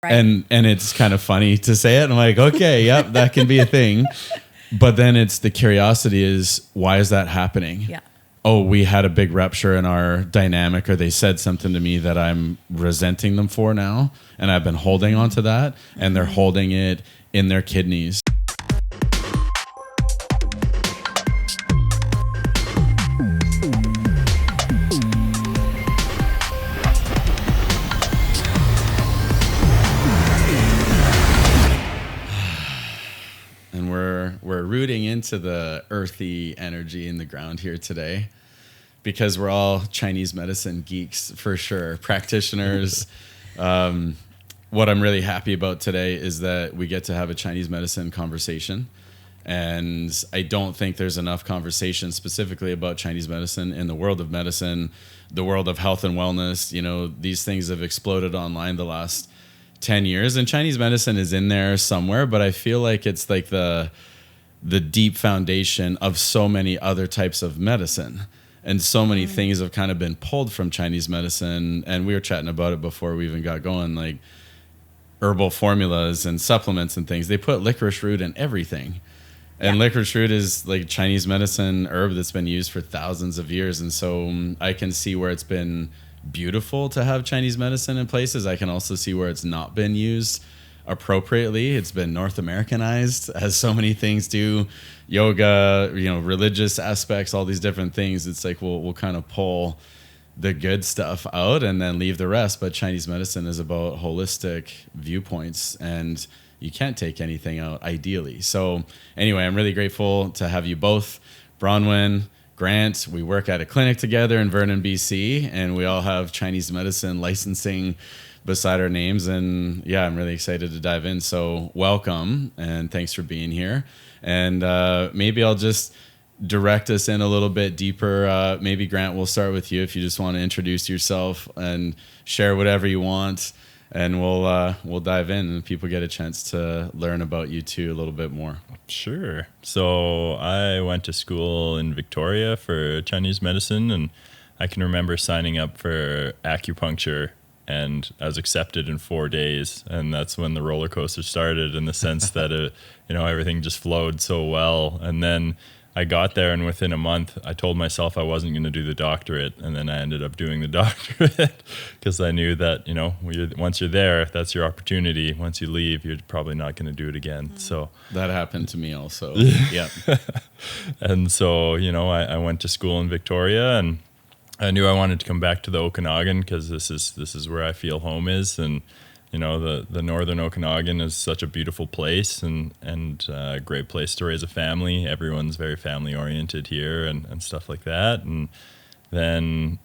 Right. And it's kind of funny to say it. I'm like, okay, yep, that can be a thing. But then it's the curiosity is, why is that happening? Yeah. Oh, we had a big rupture in our dynamic, or they said something to me that I'm resenting them for now. And I've been holding on to that, and they're holding it in their kidneys. And we're rooting into the earthy energy in the ground here today, because we're all Chinese medicine geeks for sure, practitioners. What I'm really happy about today is that we get to have a Chinese medicine conversation. And I don't think there's enough conversation specifically about Chinese medicine in the world of medicine, the world of health and wellness. You know, these things have exploded online the last 10 years, and Chinese medicine is in there somewhere, but I feel like it's like the deep foundation of so many other types of medicine. And so many things have kind of been pulled from Chinese medicine. And we were chatting about it before we even got going, like herbal formulas and supplements and things. They put licorice root in everything. And licorice root is like Chinese medicine herb that's been used for thousands of years. And so I can see where it's been beautiful to have Chinese medicine in places. I can also see where it's not been used appropriately. It's been North Americanized, as so many things do. Yoga, you know, religious aspects, all these different things. It's like we'll kind of pull the good stuff out and then leave the rest. But Chinese medicine is about holistic viewpoints, and you can't take anything out ideally. So anyway, I'm really grateful to have you both. Bronwyn, Grant, we work at a clinic together in Vernon, BC, and we all have Chinese medicine licensing beside our names. And yeah, I'm really excited to dive in. So welcome, and thanks for being here. And maybe I'll just direct us in a little bit deeper. Maybe Grant, we'll start with you if you just want to introduce yourself and share whatever you want. And we'll dive in, and people get a chance to learn about you too a little bit more. Sure. So I went to school in Victoria for Chinese medicine, and I can remember signing up for acupuncture, and I was accepted in 4 days, and that's when the roller coaster started, in the sense that everything just flowed so well. And then I got there, and within a month, I told myself I wasn't going to do the doctorate, and then I ended up doing the doctorate because I knew that, once you're there, that's your opportunity. Once you leave, you're probably not going to do it again. So that happened to me also. Yeah. And so, I went to school in Victoria, and I knew I wanted to come back to the Okanagan because this is where I feel home is. And the northern Okanagan is such a beautiful place and a great place to raise a family. Everyone's very family oriented here and stuff like that. And then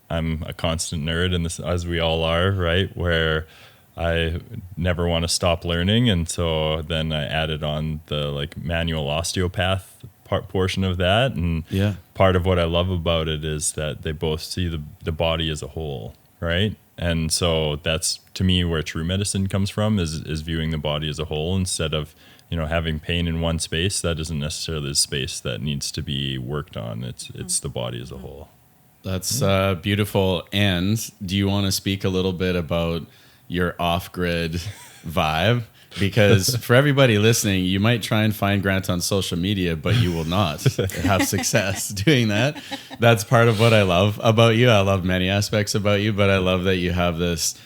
I'm a constant nerd, in this, as we all are, right? Where I never want to stop learning. And so then I added on the manual osteopath portion of that. And part of what I love about it is that they both see the body as a whole, right? And so that's, to me, where true medicine comes from, is viewing the body as a whole instead of, having pain in one space. That isn't necessarily the space that needs to be worked on. It's the body as a whole. That's beautiful. And do you want to speak a little bit about your off-grid vibe? Because for everybody listening, you might try and find Grant on social media, but you will not have success doing that. That's part of what I love about you. I love many aspects about you, but I love that you have this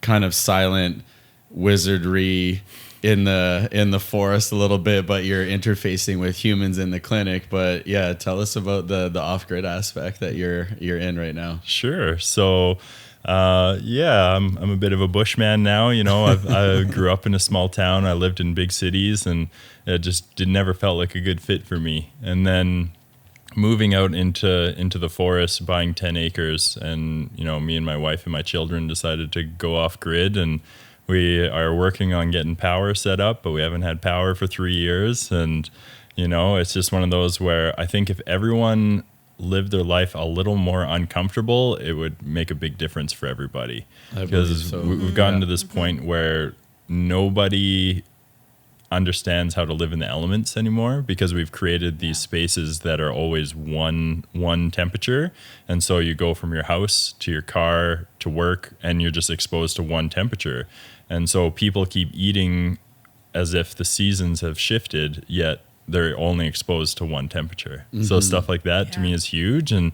kind of silent wizardry in the forest a little bit, but you're interfacing with humans in the clinic. But yeah, tell us about the off-grid aspect that you're in right now. Sure. So I'm a bit of a bushman now. I grew up in a small town. I lived in big cities, and it just never felt like a good fit for me. And then moving out into the forest, buying 10 acres, and me and my wife and my children decided to go off grid, and we are working on getting power set up, but we haven't had power for 3 years. And it's just one of those where I think if everyone lived their life a little more uncomfortable, it would make a big difference for everybody. Because we've gotten to this point where nobody understands how to live in the elements anymore, because we've created these spaces that are always one temperature. And so you go from your house to your car to work, and you're just exposed to one temperature. And so people keep eating as if the seasons have shifted, yet they're only exposed to one temperature. So stuff like that to me is huge. And,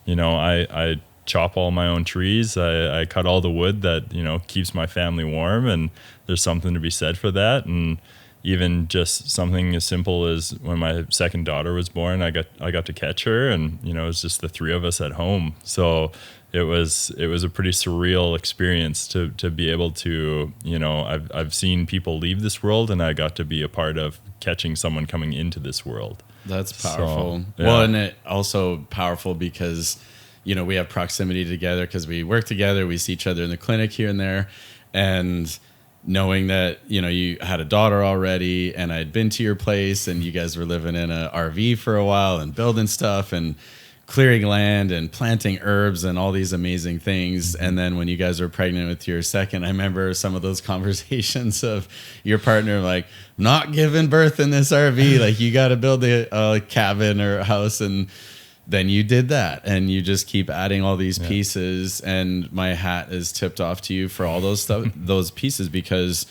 you know, I chop all my own trees. I cut all the wood that, you know, keeps my family warm. And there's something to be said for that. And even just something as simple as when my second daughter was born, I got to catch her, and, you know, it was just the three of us at home. So it was a pretty surreal experience to be able to, you know, I've seen people leave this world, and I got to be a part of catching someone coming into this world. That's powerful. So, yeah. Well, and it also powerful because, you know, we have proximity together because we work together. We see each other in the clinic here and there. And knowing that, you know, you had a daughter already, and I'd been to your place, and you guys were living in a RV for a while and building stuff and clearing land and planting herbs and all these amazing things. And then when you guys were pregnant with your second, I remember some of those conversations of your partner, like, not giving birth in this RV, like, you got to build a cabin or a house. And then you did that, and you just keep adding all these pieces. And my hat is tipped off to you for all those stuff, those pieces, because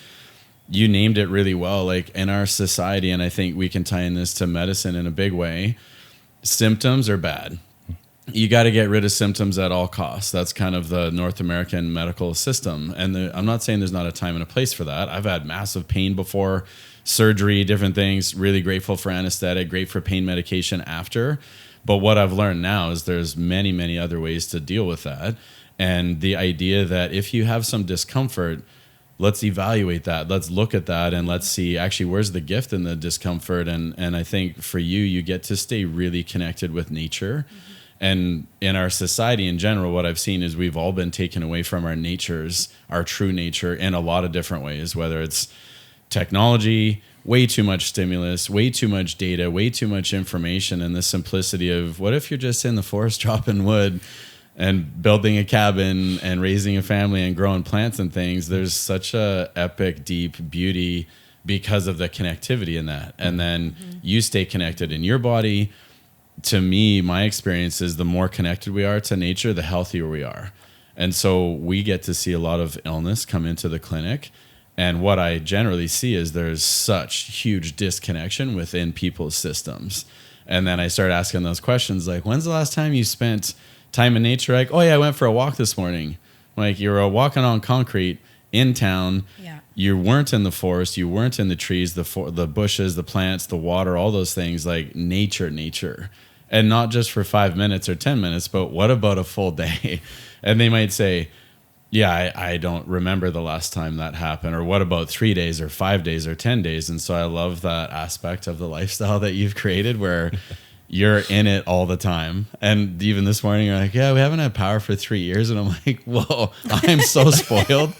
you named it really well. Like, in our society, and I think we can tie in this to medicine in a big way, symptoms are bad. You got to get rid of symptoms at all costs. That's kind of the North American medical system. And I'm not saying there's not a time and a place for that. I've had massive pain before, surgery, different things, really grateful for anesthetic, great for pain medication after. But what I've learned now is there's many, many other ways to deal with that. And the idea that if you have some discomfort, let's evaluate that. Let's look at that, and let's see actually where's the gift in the discomfort. And I think for you get to stay really connected with nature. And in our society in general, what I've seen is we've all been taken away from our natures, our true nature, in a lot of different ways, whether it's technology, way too much stimulus, way too much data, way too much information, and the simplicity of what if you're just in the forest chopping wood and building a cabin and raising a family and growing plants and things. There's such a epic, deep beauty because of the connectivity in that. And then you stay connected in your body. To me, my experience is the more connected we are to nature, the healthier we are. And so we get to see a lot of illness come into the clinic. And what I generally see is there's such huge disconnection within people's systems. And then I start asking those questions like, when's the last time you spent time in nature? Like, oh yeah, I went for a walk this morning. Like, you were walking on concrete in town. Yeah. You weren't in the forest. You weren't in the trees, the bushes, the plants, the water, all those things, like nature. And not just for 5 minutes or 10 minutes, but what about a full day? And they might say, yeah, I don't remember the last time that happened. Or what about 3 days or 5 days or 10 days? And so I love that aspect of the lifestyle that you've created where you're in it all the time. And even this morning, you're like, yeah, we haven't had power for 3 years. And I'm like, whoa, I'm so spoiled.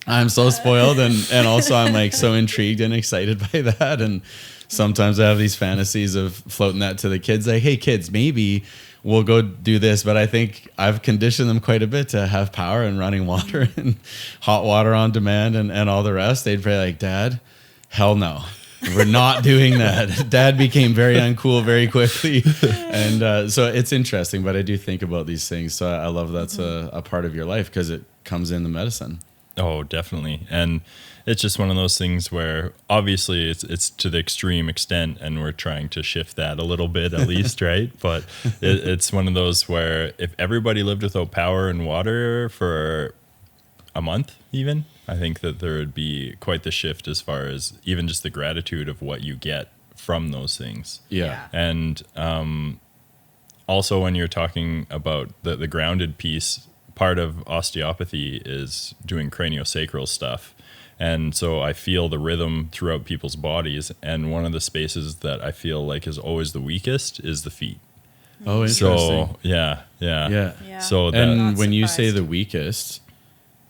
I'm so spoiled. And also I'm like so intrigued and excited by that. And sometimes I have these fantasies of floating that to the kids. Like, hey kids, maybe we'll go do this. But I think I've conditioned them quite a bit to have power and running water and hot water on demand and all the rest. They'd be like, Dad, hell no. We're not doing that. Dad became very uncool very quickly. And so it's interesting, but I do think about these things. So I love that's a part of your life because it comes in the medicine. Oh, definitely. And it's just one of those things where obviously it's to the extreme extent, and we're trying to shift that a little bit at least, right? But it's one of those where if everybody lived without power and water for a month even, I think that there would be quite the shift as far as even just the gratitude of what you get from those things. Yeah. And also when you're talking about the grounded piece, part of osteopathy is doing craniosacral stuff. And so I feel the rhythm throughout people's bodies. And one of the spaces that I feel like is always the weakest is the feet. Oh, interesting. So, yeah. So and when you say the weakest,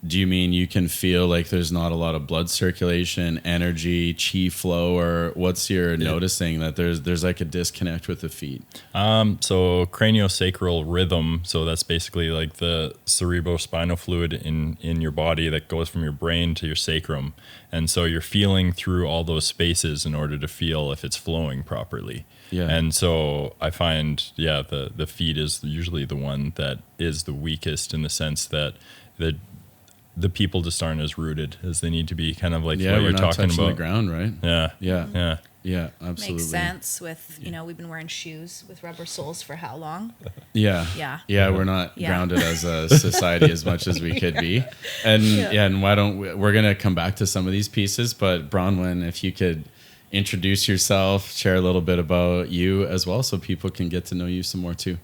do you mean you can feel like there's not a lot of blood circulation, energy, chi flow, or what's your noticing that there's like a disconnect with the feet? So craniosacral rhythm. So that's basically like the cerebrospinal fluid in your body that goes from your brain to your sacrum. And so you're feeling through all those spaces in order to feel if it's flowing properly. Yeah. And so I find, the feet is usually the one that is the weakest in the sense that the people just aren't as rooted as they need to be, kind of like what we're you're not talking touching about. the ground, right? Yeah. Absolutely. Makes sense with, we've been wearing shoes with rubber soles for how long? Yeah, we're not grounded as a society as much as we could be. And and why don't we're going to come back to some of these pieces, but Bronwyn, if you could introduce yourself, share a little bit about you as well so people can get to know you some more too.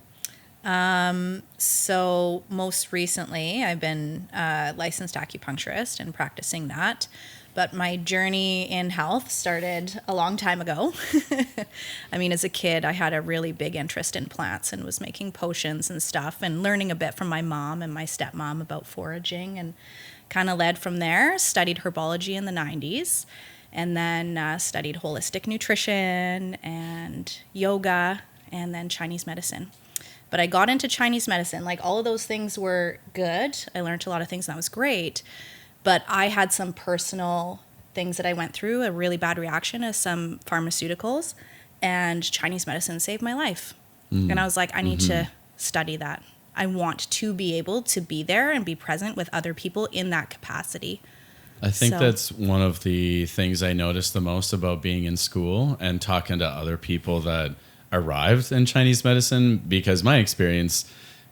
So most recently, I've been a licensed acupuncturist and practicing that. But my journey in health started a long time ago. I mean, as a kid, I had a really big interest in plants and was making potions and stuff and learning a bit from my mom and my stepmom about foraging, and kind of led from there. Studied herbology in the 90s, and then studied holistic nutrition and yoga and then Chinese medicine. But I got into Chinese medicine. Like, all of those things were good. I learned a lot of things and that was great. But I had some personal things that I went through, a really bad reaction to some pharmaceuticals, and Chinese medicine saved my life. And I was like, I need to study that. I want to be able to be there and be present with other people in that capacity. I think that's one of the things I noticed the most about being in school and talking to other people that arrived in Chinese medicine, because my experience,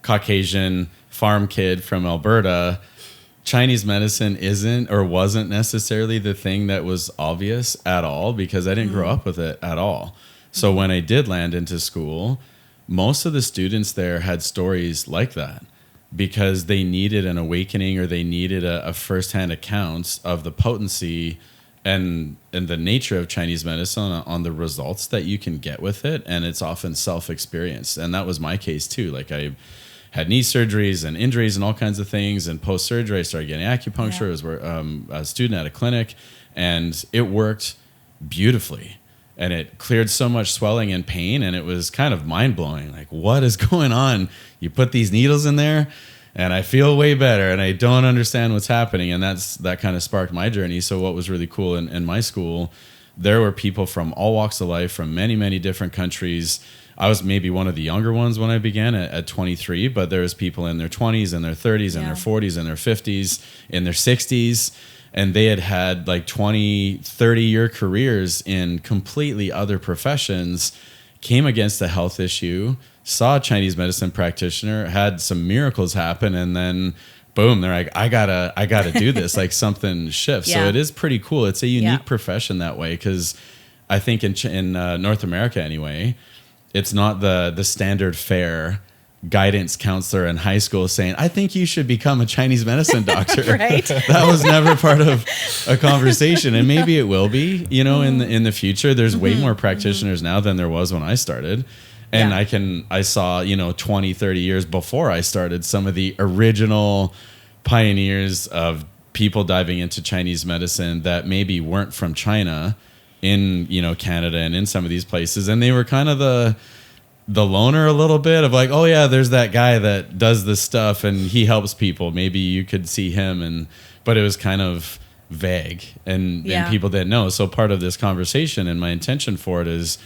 Caucasian farm kid from Alberta, Chinese medicine isn't or wasn't necessarily the thing that was obvious at all, because I didn't grow up with it at all. So when I did land into school, most of the students there had stories like that, because they needed an awakening or they needed a firsthand account of the potency and the nature of Chinese medicine on the results that you can get with it. And it's often self-experienced. And that was my case too. Like, I had knee surgeries and injuries and all kinds of things. And post-surgery, I started getting acupuncture. I was a student at a clinic, and it worked beautifully. And it cleared so much swelling and pain, and it was kind of mind-blowing. Like, what is going on? You put these needles in there, and I feel way better, and I don't understand what's happening. And that kind of sparked my journey. So what was really cool in my school, there were people from all walks of life, from many, many different countries. I was maybe one of the younger ones when I began at 23, but there was people in their 20s and their 30s and their 40s and their 50s, in their 60s. And they had like 20, 30-year careers in completely other professions, came against a health issue, saw a Chinese medicine practitioner, had some miracles happen, and then boom, they're like, I gotta do this. Like, something shifts. So it is pretty cool. It's a unique profession that way, because I think in North America anyway, it's not the standard fare guidance counselor in high school saying, I think you should become a Chinese medicine doctor. Right. That was never part of a conversation. And maybe it will be, in the future. There's way more practitioners now than there was when I started. And I saw, 20, 30 years before I started, some of the original pioneers of people diving into Chinese medicine that maybe weren't from China in, Canada and in some of these places. And they were kind of the loner a little bit of like, oh yeah, there's that guy that does this stuff and he helps people. Maybe you could see him, but it was kind of vague and people didn't know. So part of this conversation and my intention for it is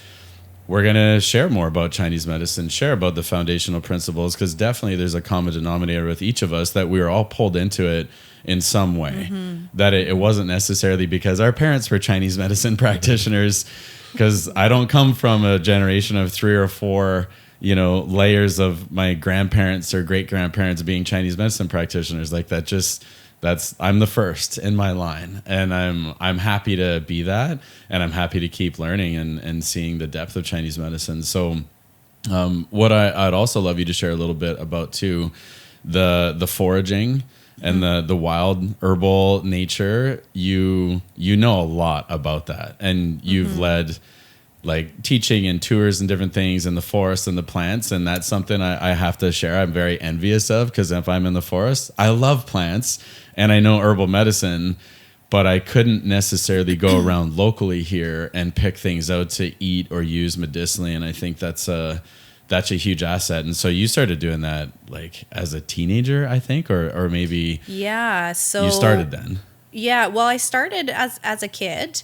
we're going to share more about Chinese medicine, share about the foundational principles, because definitely there's a common denominator with each of us that we were all pulled into it in some way, that it wasn't necessarily because our parents were Chinese medicine practitioners, because I don't come from a generation of 3 or 4, layers of my grandparents or great grandparents being Chinese medicine practitioners. Like I'm the first in my line, and I'm happy to be that, and I'm happy to keep learning and seeing the depth of Chinese medicine. So what I'd also love you to share a little bit about too, the foraging and the wild herbal nature. You know a lot about that, and you've led like teaching and tours and different things in the forest and the plants, and that's something I have to share. I'm very envious of, because if I'm in the forest, I love plants and I know herbal medicine, but I couldn't necessarily go around locally here and pick things out to eat or use medicinally, and I think that's a huge asset. And so you started doing that like as a teenager, I think, or maybe so you started then. Well, I started as a kid.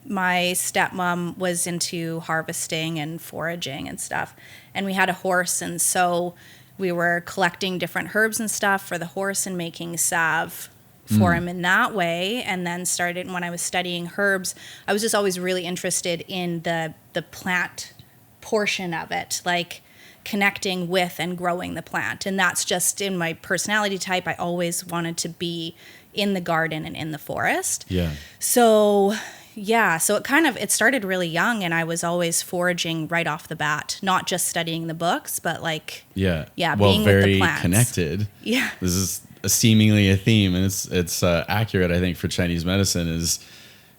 My stepmom was into harvesting and foraging and stuff, and we had a horse, and so we were collecting different herbs and stuff for the horse and making salve for him in that way. And then started, when I was studying herbs, I was just always really interested in the plant portion of it, like connecting with and growing the plant. And that's just in my personality type. I always wanted to be in the garden and in the forest. Yeah. So it started really young, and I was always foraging right off the bat, not just studying the books, but like, being with the plants. Connected. Yeah. This is seemingly a theme, and it's accurate, I think, for Chinese medicine, is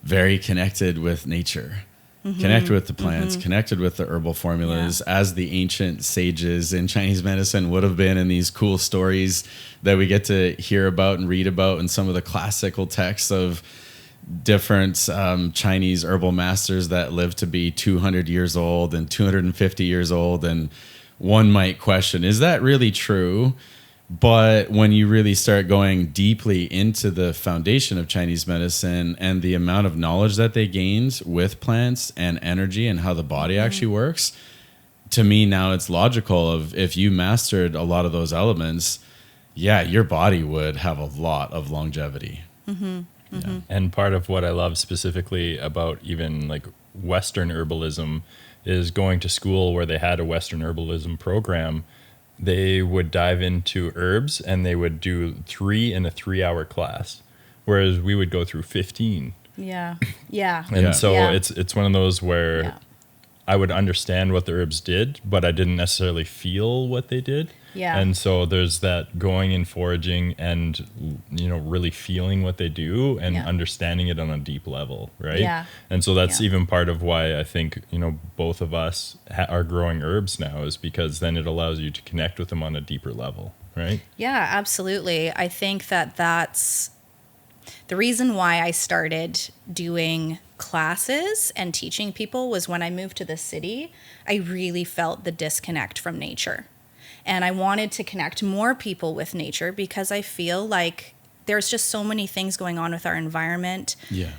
very connected with nature. Connected with the plants, connected with the herbal formulas, as the ancient sages in Chinese medicine would have been in these cool stories that we get to hear about and read about in some of the classical texts of different Chinese herbal masters that lived to be 200 years old and 250 years old. And one might question, is that really true? But when you really start going deeply into the foundation of Chinese medicine and the amount of knowledge that they gained with plants and energy and how the body actually works, to me now it's logical of if you mastered a lot of those elements, your body would have a lot of longevity. Yeah. And part of what I love specifically about even like Western herbalism is going to school where they had a Western herbalism program. They would dive into herbs and they would do 3 in a 3-hour class, whereas we would go through 15. Yeah. And so it's one of those where I would understand what the herbs did, but I didn't necessarily feel what they did. Yeah. And so there's that going and foraging and, really feeling what they do and understanding it on a deep level, right? Yeah. And so that's even part of why I think, both of us are growing herbs now, is because then it allows you to connect with them on a deeper level, right? Yeah, absolutely. I think that's the reason why I started doing classes and teaching people was when I moved to the city, I really felt the disconnect from nature. And I wanted to connect more people with nature because I feel like there's just so many things going on with our environment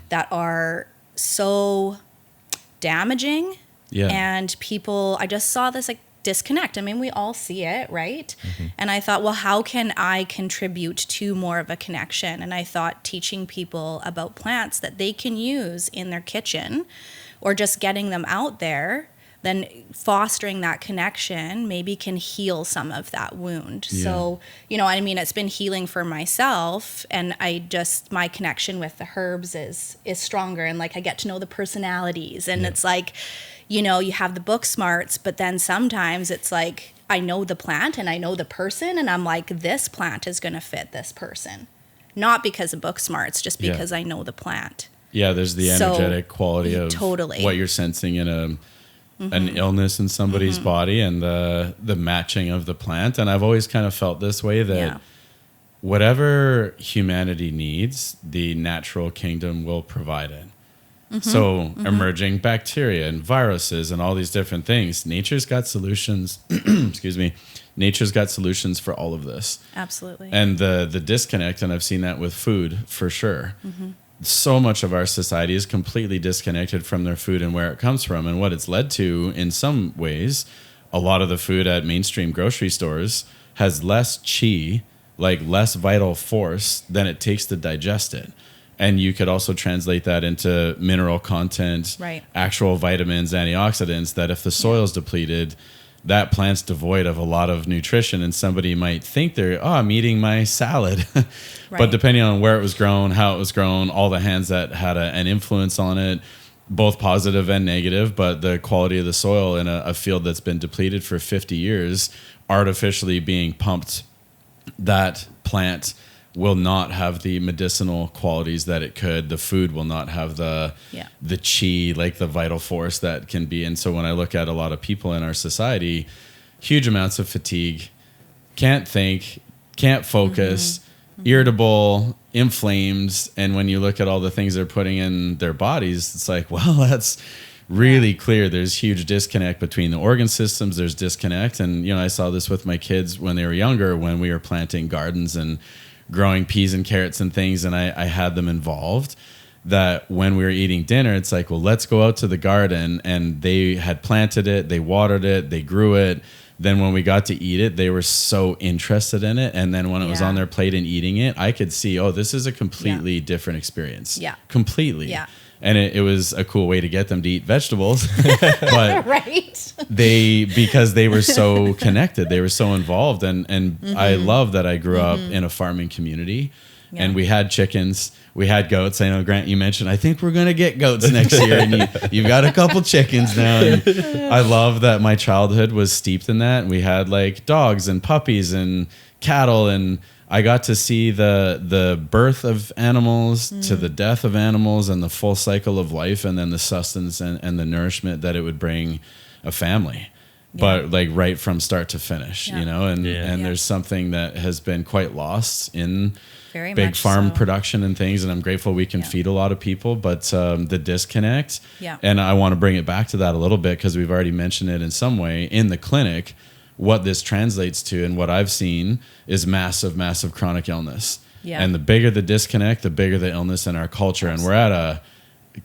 that are so damaging. Yeah. And people, I just saw this like disconnect. I mean, we all see it, right? And I thought, well, how can I contribute to more of a connection? And I thought teaching people about plants that they can use in their kitchen or just getting them out there, then fostering that connection maybe can heal some of that wound. Yeah. So, it's been healing for myself, and my connection with the herbs is stronger, and like I get to know the personalities, and it's like, you have the book smarts, but then sometimes it's like I know the plant and I know the person, and I'm like, this plant is going to fit this person. Not because of book smarts, just because I know the plant. Yeah, there's the energetic quality of what you're sensing in an illness in somebody's body, and the matching of the plant. And I've always kind of felt this way, that whatever humanity needs, the natural kingdom will provide it. So emerging bacteria and viruses and all these different things, nature's got solutions. Excuse me. Nature's got solutions for all of this. Absolutely. And the disconnect, and I've seen that with food for sure. So much of our society is completely disconnected from their food and where it comes from, and what it's led to in some ways. A lot of the food at mainstream grocery stores has less qi, like less vital force, than it takes to digest it. And you could also translate that into mineral content, actual vitamins, antioxidants, that if the soil's depleted, that plant's devoid of a lot of nutrition, and somebody might think I'm eating my salad. But depending on where it was grown, how it was grown, all the hands that had an influence on it, both positive and negative, but the quality of the soil in a field that's been depleted for 50 years, artificially being pumped, that plant will not have the medicinal qualities that it could. The food will not have the chi, like the vital force that can be. And so when I look at a lot of people in our society, huge amounts of fatigue, can't think, can't focus, irritable, inflamed. And when you look at all the things they're putting in their bodies, it's like, well, that's really clear. There's huge disconnect between the organ systems. There's disconnect. And, I saw this with my kids when they were younger, when we were planting gardens and growing peas and carrots and things, and I had them involved, that when we were eating dinner, it's like, well, let's go out to the garden. And they had planted it, they watered it, they grew it, then when we got to eat it, they were so interested in it. And then when it was on their plate and eating it, I could see, oh, this is a completely different experience. Yeah. Completely. Yeah. And it was a cool way to get them to eat vegetables. But right. because they were so connected, they were so involved. And I love that I grew up in a farming community. Yeah. And we had chickens, we had goats. I know, Grant, you mentioned, I think we're going to get goats next year. And you've got a couple chickens now. And I love that my childhood was steeped in that. And we had like dogs and puppies and cattle. And I got to see the birth of animals to the death of animals and the full cycle of life. And then the sustenance and the nourishment that it would bring a family. Yeah. But like right from start to finish, you know, and there's something that has been quite lost in very big much farm so. Production and things. And I'm grateful we can feed a lot of people, but the disconnect, and I want to bring it back to that a little bit because we've already mentioned it in some way in the clinic. What this translates to and what I've seen is massive, massive chronic illness. Yeah. And the bigger the disconnect, the bigger the illness in our culture. Absolutely. And we're at a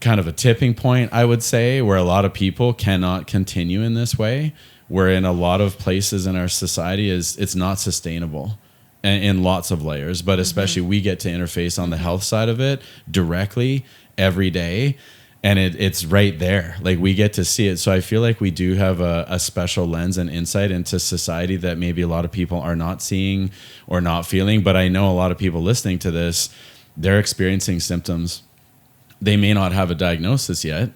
kind of a tipping point, I would say, where a lot of people cannot continue in this way. Where in a lot of places in our society it's not sustainable in lots of layers, but especially we get to interface on the health side of it directly every day. And it's right there. Like we get to see it. So I feel like we do have a special lens and insight into society that maybe a lot of people are not seeing or not feeling. But I know a lot of people listening to this, they're experiencing symptoms. They may not have a diagnosis yet.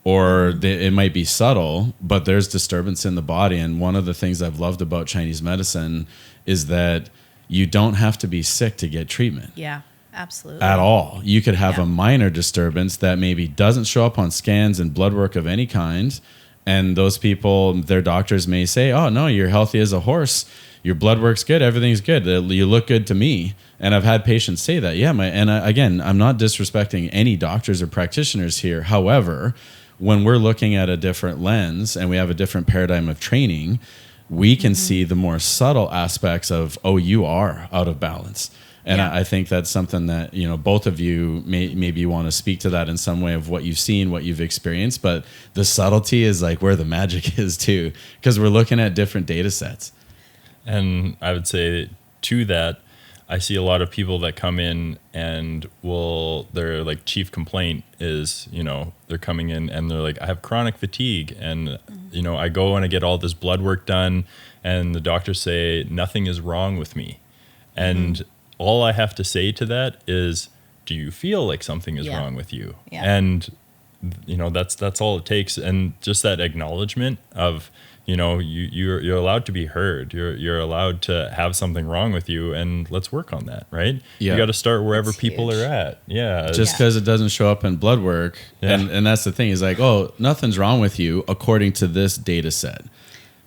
Or it might be subtle, but there's disturbance in the body. And one of the things I've loved about Chinese medicine is that you don't have to be sick to get treatment. Yeah, absolutely. At all. You could have a minor disturbance that maybe doesn't show up on scans and blood work of any kind. And those people, their doctors may say, oh, no, you're healthy as a horse. Your blood work's good. Everything's good. You look good to me. And I've had patients say that. Yeah, again, I'm not disrespecting any doctors or practitioners here. However, when we're looking at a different lens and we have a different paradigm of training, we can see the more subtle aspects of, oh, you are out of balance. And I think that's something that, you know, both of you maybe want to speak to that in some way of what you've seen, what you've experienced. But the subtlety is like where the magic is too, because we're looking at different data sets. And I would say to that, I see a lot of people that come in and their like chief complaint is, you know, they're coming in and they're like, I have chronic fatigue. And, you know, I go and I get all this blood work done and the doctors say nothing is wrong with me. And all I have to say to that is, do you feel like something is wrong with you? Yeah. And, you know, that's all it takes. And just that acknowledgement of, you know, you're allowed to be heard. You're allowed to have something wrong with you, and let's work on that, right? Yeah. You got to start wherever people are at. Yeah. Just because it doesn't show up in blood work, and that's the thing is like, oh, nothing's wrong with you according to this data set.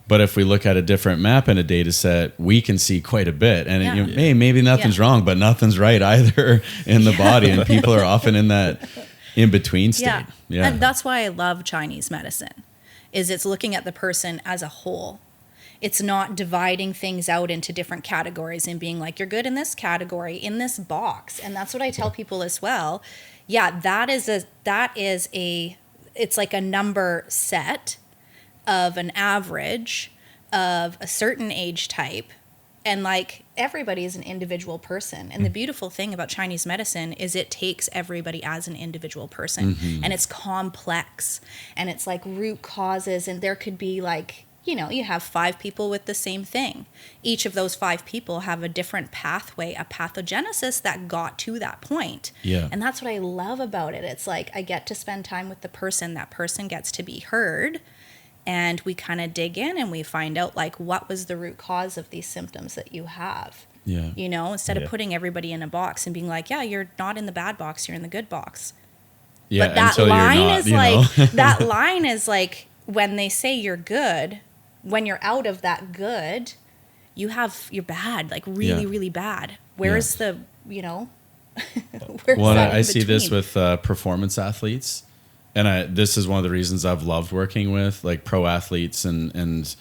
But if we look at a different map in a data set, we can see quite a bit. And maybe nothing's wrong, but nothing's right either in the body, and people are often in that in between state. Yeah. And that's why I love Chinese medicine. Is it's looking at the person as a whole. It's not dividing things out into different categories and being like, you're good in this category, in this box. And that's what I tell people as well. Yeah, it's like a number set of an average of a certain age type. And like everybody is an individual person. And the beautiful thing about Chinese medicine is it takes everybody as an individual person. And it's complex. And it's like root causes. And there could be like, you know, you have 5 people with the same thing. Each of those 5 people have a different pathway, a pathogenesis that got to that point. Yeah. And that's what I love about it. It's like I get to spend time with the person. That person gets to be heard. And we kind of dig in and we find out like what was the root cause of these symptoms that you have. Yeah. You know, instead of putting everybody in a box and being like, yeah, you're not in the bad box, you're in the good box. Yeah. But that line is like that line is like when they say you're good, when you're out of that good, you're bad, like really, really bad. Where's the, you know, well, I see this with performance athletes. And this is one of the reasons I've loved working with like pro athletes and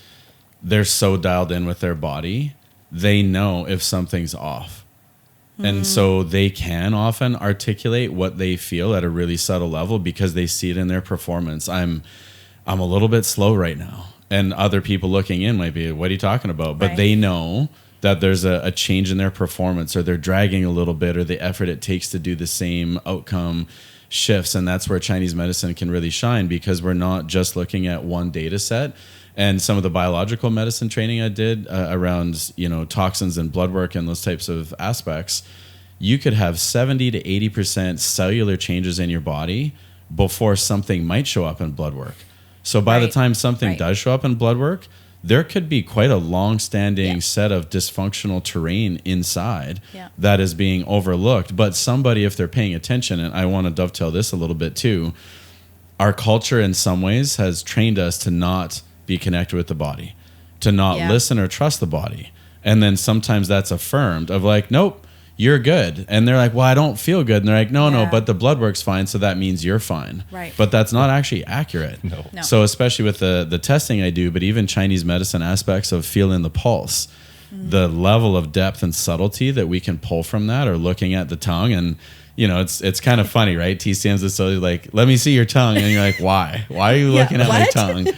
they're so dialed in with their body. They know if something's off. And so they can often articulate what they feel at a really subtle level because they see it in their performance. I'm a little bit slow right now. And other people looking in might be, what are you talking about? But Right. they know that there's a change in their performance, or they're dragging a little bit, or the effort it takes to do the same outcome shifts. And that's where Chinese medicine can really shine, because we're not just looking at one data set. And some of the biological medicine training I did around, toxins and blood work and those types of aspects, you could have 70 to 80% cellular changes in your body before something might show up in blood work. So by the Right. time something Right. does show up in blood work, there could be quite a long-standing set of dysfunctional terrain inside that is being overlooked. But somebody, if they're paying attention, and I want to dovetail this a little bit too, our culture in some ways has trained us to not be connected with the body, to not listen or trust the body. And then sometimes that's affirmed of like, nope, you're good. And they're like, well, I don't feel good. And they're like, no, but the blood work's fine, so that means you're fine. Right. But that's not actually accurate. No. So especially with the testing I do, but even Chinese medicine aspects of feeling the pulse, the level of depth and subtlety that we can pull from that, or looking at the tongue. And, it's kind of funny, right? TCMs is so like, let me see your tongue. And you're like, why? Why are you looking at my what? tongue?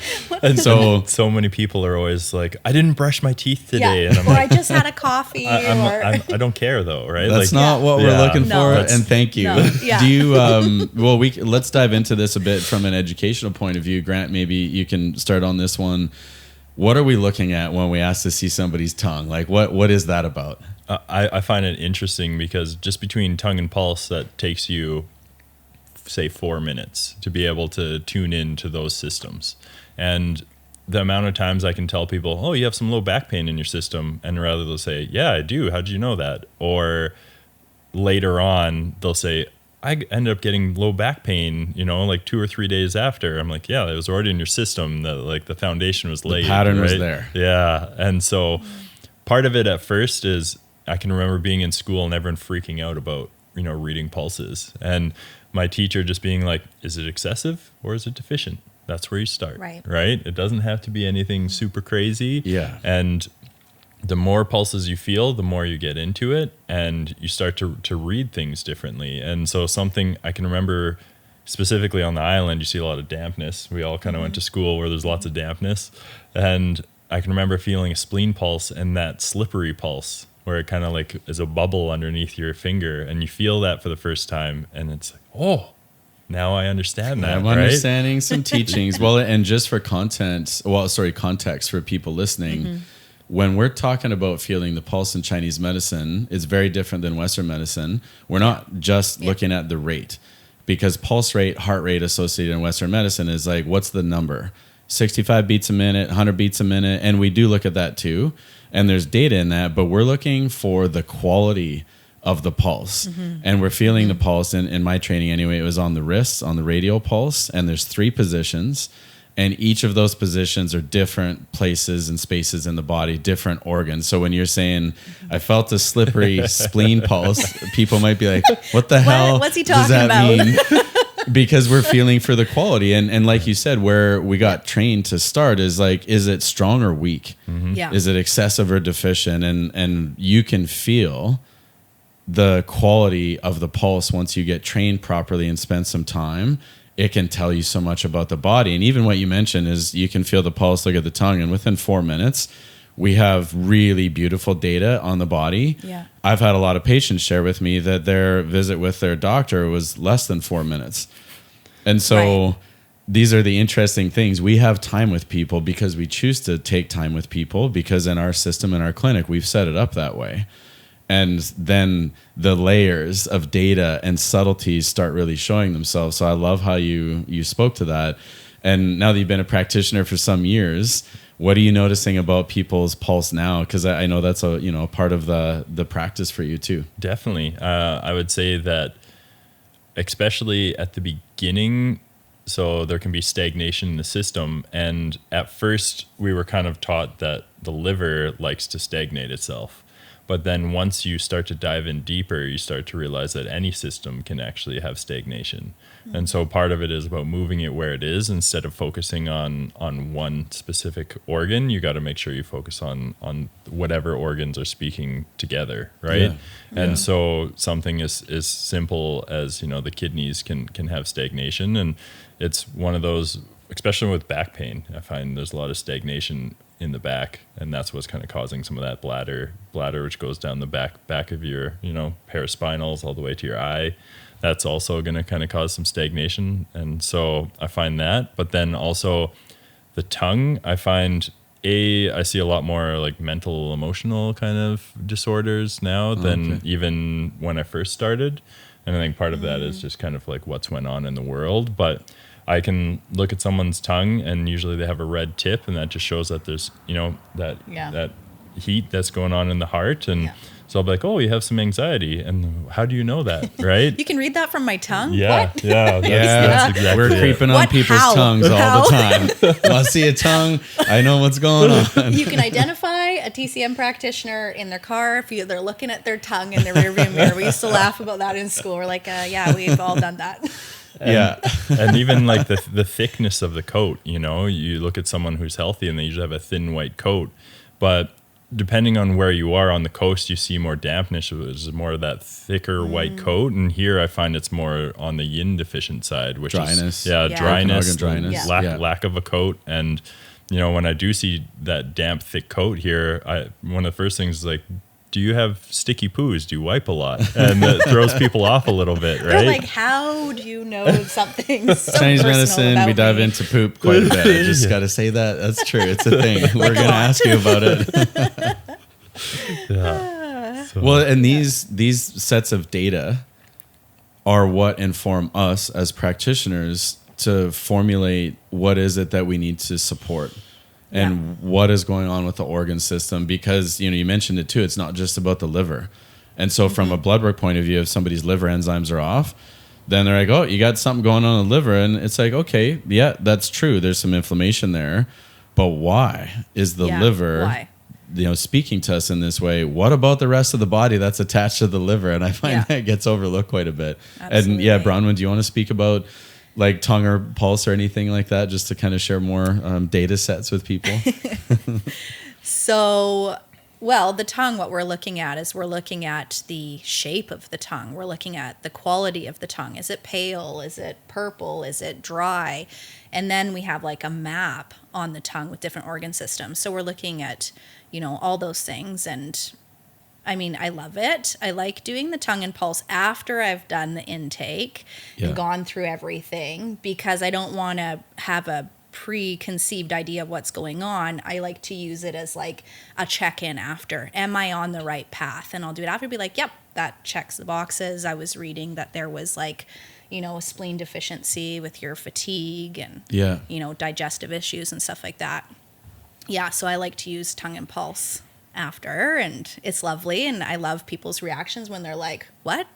And so many people are always like, I didn't brush my teeth today. And I'm or like, I just had a coffee. I don't care though, right? that's not what we're looking No. for. And thank you. No. Yeah. Do you, let's dive into this a bit from an educational point of view. Grant, maybe you can start on this one. What are we looking at when we ask to see somebody's tongue? Like what is that about? I find it interesting because just between tongue and pulse, that takes you, say, 4 minutes to be able to tune into those systems. And the amount of times I can tell people, oh, you have some low back pain in your system. And rather they'll say, yeah, I do. How'd you know that? Or later on, they'll say, I ended up getting low back pain, like 2 or 3 days after. I'm like, yeah, it was already in your system. The foundation was laid. The pattern was right? there. Yeah. And so part of it at first is I can remember being in school and everyone freaking out about, reading pulses. And my teacher just being like, is it excessive or is it deficient? That's where you start. Right. It doesn't have to be anything super crazy. Yeah. And the more pulses you feel, the more you get into it and you start to read things differently. And so something I can remember specifically on the island, you see a lot of dampness. We all kind of went to school where there's lots of dampness. And I can remember feeling a spleen pulse and that slippery pulse where it kind of like is a bubble underneath your finger, and you feel that for the first time. And it's like, oh, now I understand that. I'm right? understanding some teachings. Well, and just for context for people listening, when we're talking about feeling the pulse in Chinese medicine, it's very different than Western medicine. We're not just looking at the rate, because pulse rate, heart rate associated in Western medicine is like, what's the number? 65 beats a minute, 100 beats a minute. And we do look at that too. And there's data in that, but we're looking for the quality of the pulse. And we're feeling the pulse. In my training anyway, it was on the wrists, on the radial pulse. And there's 3 positions. And each of those positions are different places and spaces in the body, different organs. So when you're saying, I felt a slippery spleen pulse, people might be like, what the hell what's he does talking that about? mean? Because we're feeling for the quality. And like you said, where we got trained to start is like, is it strong or weak? Yeah. Is it excessive or deficient? And you can feel the quality of the pulse once you get trained properly and spend some time. It can tell you so much about the body. And even what you mentioned is you can feel the pulse, look at the tongue, and within 4 minutes, we have really beautiful data on the body. Yeah. I've had a lot of patients share with me that their visit with their doctor was less than 4 minutes. And so these are the interesting things. We have time with people because we choose to take time with people, because in our system, in our clinic, we've set it up that way. And then the layers of data and subtleties start really showing themselves. So I love how you spoke to that. And now that you've been a practitioner for some years, what are you noticing about people's pulse now? Because I know that's a part of the practice for you too. Definitely. I would say that especially at the beginning, so there can be stagnation in the system. And at first we were kind of taught that the liver likes to stagnate itself. But then once you start to dive in deeper, you start to realize that any system can actually have stagnation. And so part of it is about moving it where it is instead of focusing on one specific organ. You got to make sure you focus on whatever organs are speaking together, right? And so something as simple as, the kidneys can have stagnation. And it's one of those, especially with back pain, I find there's a lot of stagnation in the back, and that's what's kind of causing some of that bladder, which goes down the back of your, paraspinals all the way to your eye. That's also going to kind of cause some stagnation. And so I find that, but then also the tongue, I find I see a lot more like mental, emotional kind of disorders now than even when I first started. And I think part of that is just kind of like what's went on in the world. But I can look at someone's tongue and usually they have a red tip, and that just shows that there's, that heat that's going on in the heart. And so I'll be like, oh, you have some anxiety. And how do you know that, right? You can read that from my tongue? Yeah, What? that's exactly We're it. creeping on people's tongues all the time. I see a tongue, I know what's going on. You can identify a TCM practitioner in their car if they're looking at their tongue in the rearview mirror. We used to laugh about that in school. We're like, we've all done that. And even like the thickness of the coat, you look at someone who's healthy and they usually have a thin white coat, but depending on where you are on the coast, you see more dampness. There's more of that thicker white coat, and here I find it's more on the yin deficient side, which dryness. is dryness, dryness, lack of a coat. And when I do see that damp, thick coat here, one of the first things is like, do you have sticky poos? Do you wipe a lot? And that throws people off a little bit, right? They're like, how do you know something so Chinese personal medicine, about we dive me? into poop quite a bit. I just got to say that. That's true. It's a thing. We're going to ask you about it. Well, and these sets of data are what inform us as practitioners to formulate what is it that we need to support. And what is going on with the organ system, because you mentioned it too, it's not just about the liver. And so from a blood work point of view, if somebody's liver enzymes are off, then they're like, oh, you got something going on in the liver. And it's like, okay, yeah, that's true, there's some inflammation there, but why is the liver speaking to us in this way? What about the rest of the body that's attached to the liver? And I find that gets overlooked quite a bit. Absolutely. And Bronwyn, do you want to speak about like tongue or pulse or anything like that, just to kind of share more data sets with people? So, the tongue, what we're looking at is we're looking at the shape of the tongue. We're looking at the quality of the tongue. Is it pale? Is it purple? Is it dry? And then we have like a map on the tongue with different organ systems. So we're looking at, all those things. And I mean, I love it. I like doing the tongue and pulse after I've done the intake and gone through everything, because I don't want to have a preconceived idea of what's going on. I like to use it as like a check-in after. Am I on the right path? And I'll do it after, be like, yep, that checks the boxes. I was reading that there was like, a spleen deficiency with your fatigue and, digestive issues and stuff like that. Yeah, so I like to use tongue and pulse after, and it's lovely, and I love people's reactions when they're like, what?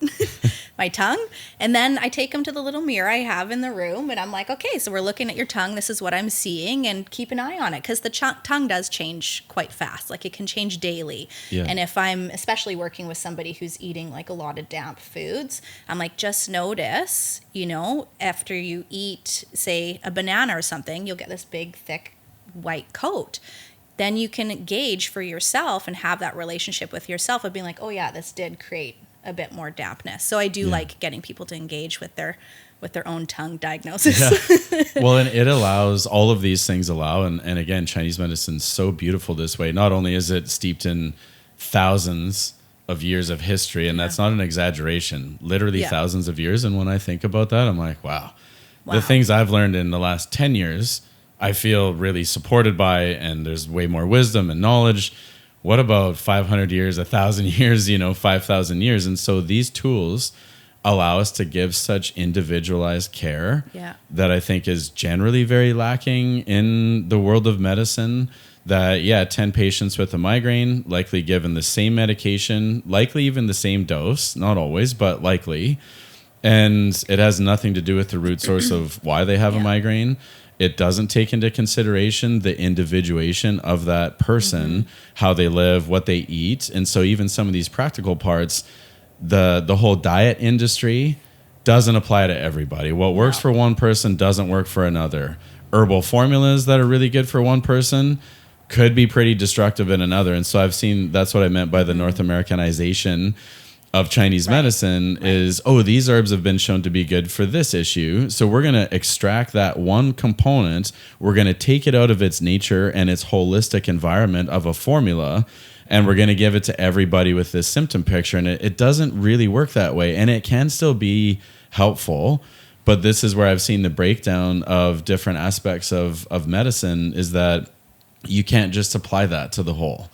My tongue? And then I take them to the little mirror I have in the room, and I'm like, okay, so we're looking at your tongue, this is what I'm seeing, and keep an eye on it, because the tongue does change quite fast. Like, it can change daily. And if I'm especially working with somebody who's eating like a lot of damp foods, I'm like, just notice, after you eat, say, a banana or something, you'll get this big thick white coat. Then you can gauge for yourself and have that relationship with yourself of being like, oh yeah, this did create a bit more dampness. So I do like getting people to engage with their own tongue diagnosis. Well, and it allows, all of these things allow, and again, Chinese medicine is so beautiful this way. Not only is it steeped in thousands of years of history, and that's not an exaggeration, literally thousands of years. And when I think about that, I'm like, wow. The things I've learned in the last 10 years, I feel really supported by, and there's way more wisdom and knowledge. What about 500 years, 1,000 years, 5,000 years? And so these tools allow us to give such individualized care that I think is generally very lacking in the world of medicine. That, 10 patients with a migraine, likely given the same medication, likely even the same dose, not always, but likely. And it has nothing to do with the root source of why they have a migraine. It doesn't take into consideration the individuation of that person, how they live, what they eat. And so even some of these practical parts, the whole diet industry doesn't apply to everybody. What works for one person doesn't work for another. Herbal formulas that are really good for one person could be pretty destructive in another. And so I've seen, that's what I meant by the North Americanization of Chinese medicine is, these herbs have been shown to be good for this issue. So we're going to extract that one component. We're going to take it out of its nature and its holistic environment of a formula, and we're going to give it to everybody with this symptom picture. And it doesn't really work that way. And it can still be helpful. But this is where I've seen the breakdown of different aspects of medicine, is that you can't just apply that to the whole.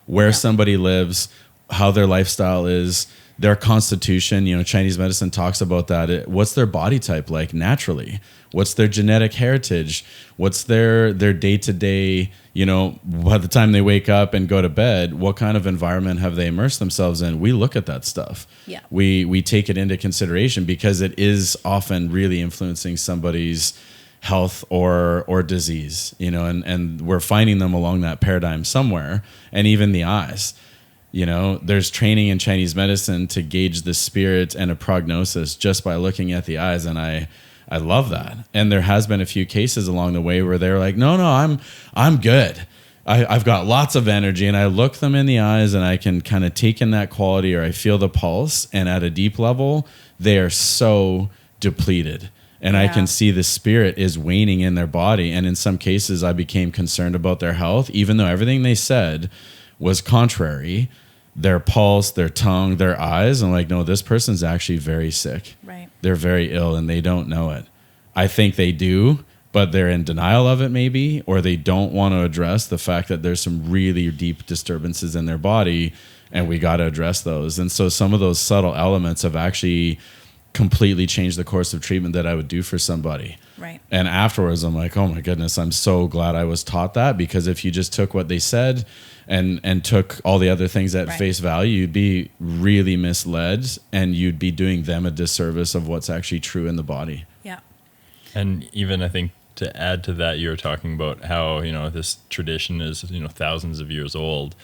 Where somebody lives, how their lifestyle is, their constitution, Chinese medicine talks about that. What's their body type like naturally? What's their genetic heritage? What's their day-to-day, by the time they wake up and go to bed, what kind of environment have they immersed themselves in? We look at that stuff. Yeah. We take it into consideration because it is often really influencing somebody's health or disease, and we're finding them along that paradigm somewhere, and even the eyes. There's training in Chinese medicine to gauge the spirit and a prognosis just by looking at the eyes. And I love that. And there has been a few cases along the way where they're like, no, I'm good. I've got lots of energy, and I look them in the eyes and I can kind of take in that quality, or I feel the pulse. And at a deep level, they are so depleted. And I can see the spirit is waning in their body. And in some cases, I became concerned about their health, even though everything they said was contrary. Their pulse, their tongue, their eyes. I'm like, no, this person's actually very sick. Right. They're very ill and they don't know it. I think they do, but they're in denial of it maybe, or they don't want to address the fact that there's some really deep disturbances in their body, and we got to address those. And so some of those subtle elements have actually completely changed the course of treatment that I would do for somebody. Right. And afterwards, I'm like, oh my goodness, I'm so glad I was taught that, because if you just took what they said and took all the other things at face value, you'd be really misled, and you'd be doing them a disservice of what's actually true in the body. Yeah. And even I think to add to that, you were talking about how, this tradition is, thousands of years old.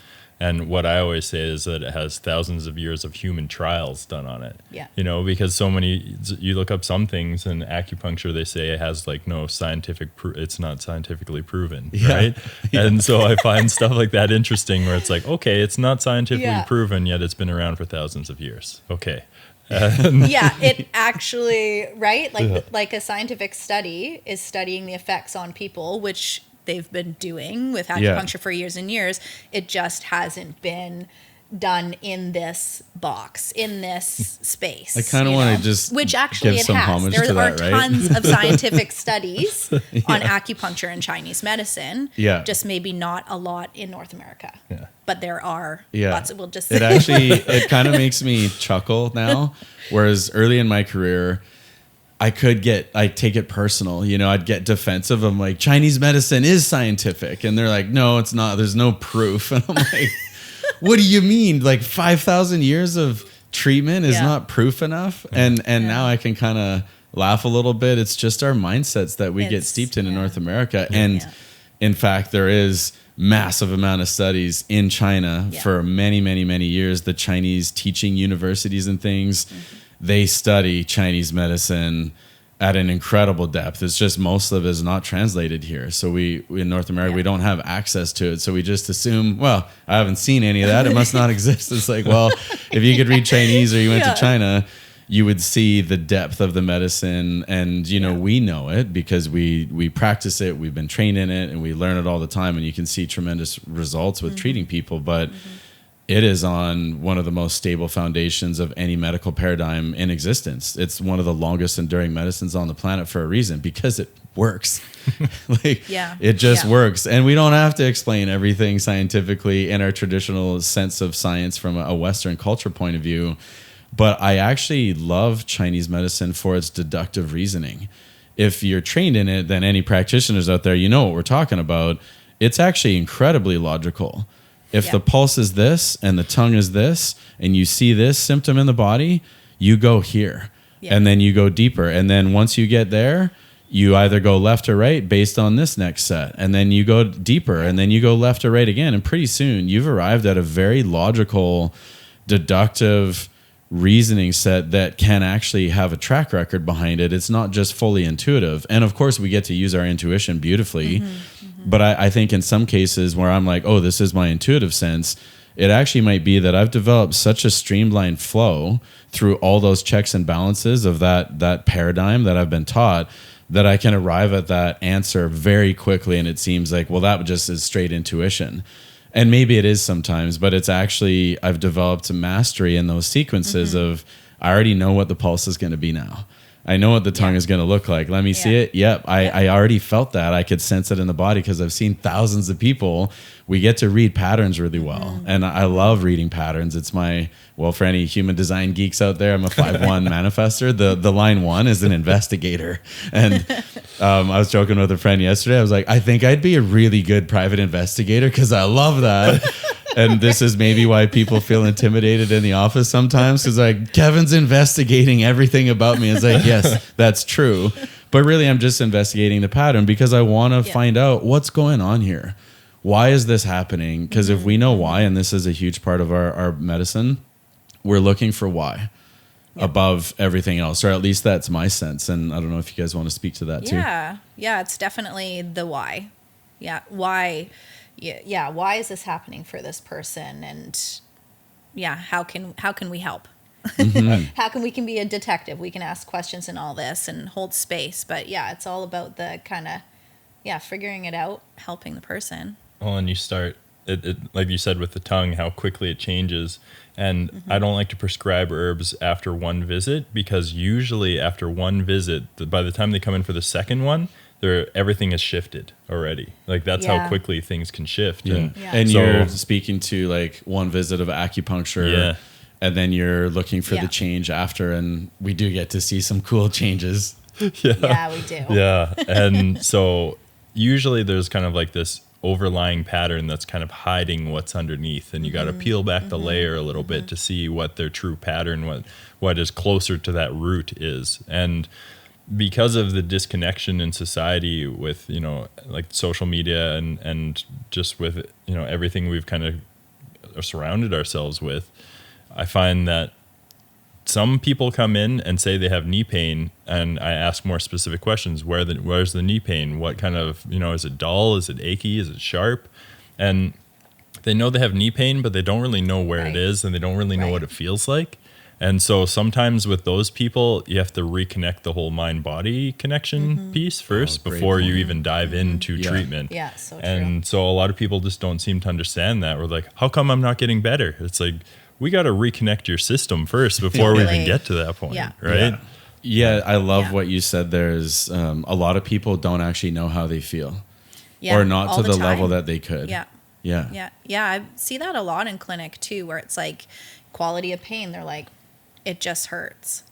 And what I always say is that it has thousands of years of human trials done on it. Yeah. Because so many, you look up some things in acupuncture, they say it has like no scientific, it's not scientifically proven, right? Yeah. And so I find stuff like that interesting, where it's like, okay, it's not scientifically proven, yet it's been around for thousands of years. Okay. It actually, right? Like a scientific study is studying the effects on people, which they've been doing with acupuncture for years and years. It just hasn't been done in this box, in this space. I kind of want to just which actually give it some has. homage There to are that, right? tons of scientific studies on acupuncture and Chinese medicine. Yeah. Just maybe not a lot in North America. Yeah. But there are lots of, we'll just it actually, it kind of makes me chuckle now. Whereas early in my career, I take it personal. I'd get defensive. I'm like, Chinese medicine is scientific. And they're like, no, it's not. There's no proof. And I'm like, what do you mean? Like 5,000 years of treatment is not proof enough? And now I can kind of laugh a little bit. It's just our mindsets that we get steeped in North America. And in fact, there is massive amount of studies in China for many, many, many years. The Chinese teaching universities and things, they study Chinese medicine at an incredible depth. It's just most of it is not translated here. So we in North America, we don't have access to it. So we just assume, well, I haven't seen any of that. It must not exist. It's like, well, if you could read Chinese or you went to China, you would see the depth of the medicine. And, we know it because we practice it. We've been trained in it and we learn it all the time. And you can see tremendous results with treating people. But it is on one of the most stable foundations of any medical paradigm in existence. It's one of the longest enduring medicines on the planet for a reason, because it works. It just works. And we don't have to explain everything scientifically in our traditional sense of science from a Western culture point of view. But I actually love Chinese medicine for its deductive reasoning. If you're trained in it, then any practitioners out there, you know what we're talking about. It's actually incredibly logical. If the pulse is this and the tongue is this and you see this symptom in the body, you go here and then you go deeper. And then once you get there, you either go left or right based on this next set. And then you go deeper and then you go left or right again. And pretty soon you've arrived at a very logical, deductive reasoning set that can actually have a track record behind it. It's not just fully intuitive. And of course we get to use our intuition beautifully. But I think in some cases where I'm like, oh, this is my intuitive sense, It actually might be that I've developed such a streamlined flow through all those checks and balances of that paradigm that I've been taught, that I can arrive at that answer very quickly. And it seems like, well, that just is straight intuition. And maybe it is sometimes, but it's actually, I've developed a mastery in those sequences of, I already know what the pulse is going to be now. I know what the tongue is going to look like. Let me see it. Yep. I already felt that. I could sense it in the body because I've seen thousands of people. We get to read patterns really well. And I love reading patterns. It's for any human design geeks out there, I'm a 5-1 manifester. The line 1 is an investigator. And I was joking with a friend yesterday. I was like, I think I'd be a really good private investigator because I love that. And this is maybe why people feel intimidated in the office sometimes, because like, Kevin's investigating everything about me. It's like, yes, that's true. But really, I'm just investigating the pattern because I want to find out what's going on here. Why is this happening? Because if we know why, and this is a huge part of our medicine, we're looking for why above everything else, or at least that's my sense. And I don't know if you guys want to speak to that too. Yeah, it's definitely the why. Yeah, why? Yeah, why is this happening for this person? And how can we help? How can we be a detective? We can ask questions and all this and hold space. But yeah, it's all about the kind of figuring it out, helping the person. Well, and you start it like you said with the tongue, how quickly it changes. And I don't like to prescribe herbs after one visit, because usually after one visit, by the time they come in for the second one, everything is shifted already. Like that's how quickly things can shift. Yeah. And so, you're speaking to like one visit of acupuncture, and then you're looking for the change after, and we do get to see some cool changes. Yeah, we do. Yeah. And so usually there's kind of like this overlying pattern that's kind of hiding what's underneath, and you got to peel back the layer a little bit to see what their true pattern, what is closer to that root is. And because of the disconnection in society with, like social media and just with, everything we've kind of surrounded ourselves with, I find that some people come in and say they have knee pain, and I ask more specific questions. Where's the knee pain? What kind of, is it dull? Is it achy? Is it sharp? And they know they have knee pain, but they don't really know where it is, and they don't really know what it feels like. And so sometimes with those people, you have to reconnect the whole mind-body connection piece first before you even dive into treatment. Yeah, so true. And so a lot of people just don't seem to understand that. We're like, how come I'm not getting better? It's like, we got to reconnect your system first before we even get to that point, right? Yeah, I love what you said. There's a lot of people don't actually know how they feel, or not to the level that they could. Yeah. I see that a lot in clinic too, where it's like quality of pain. They're like, it just hurts.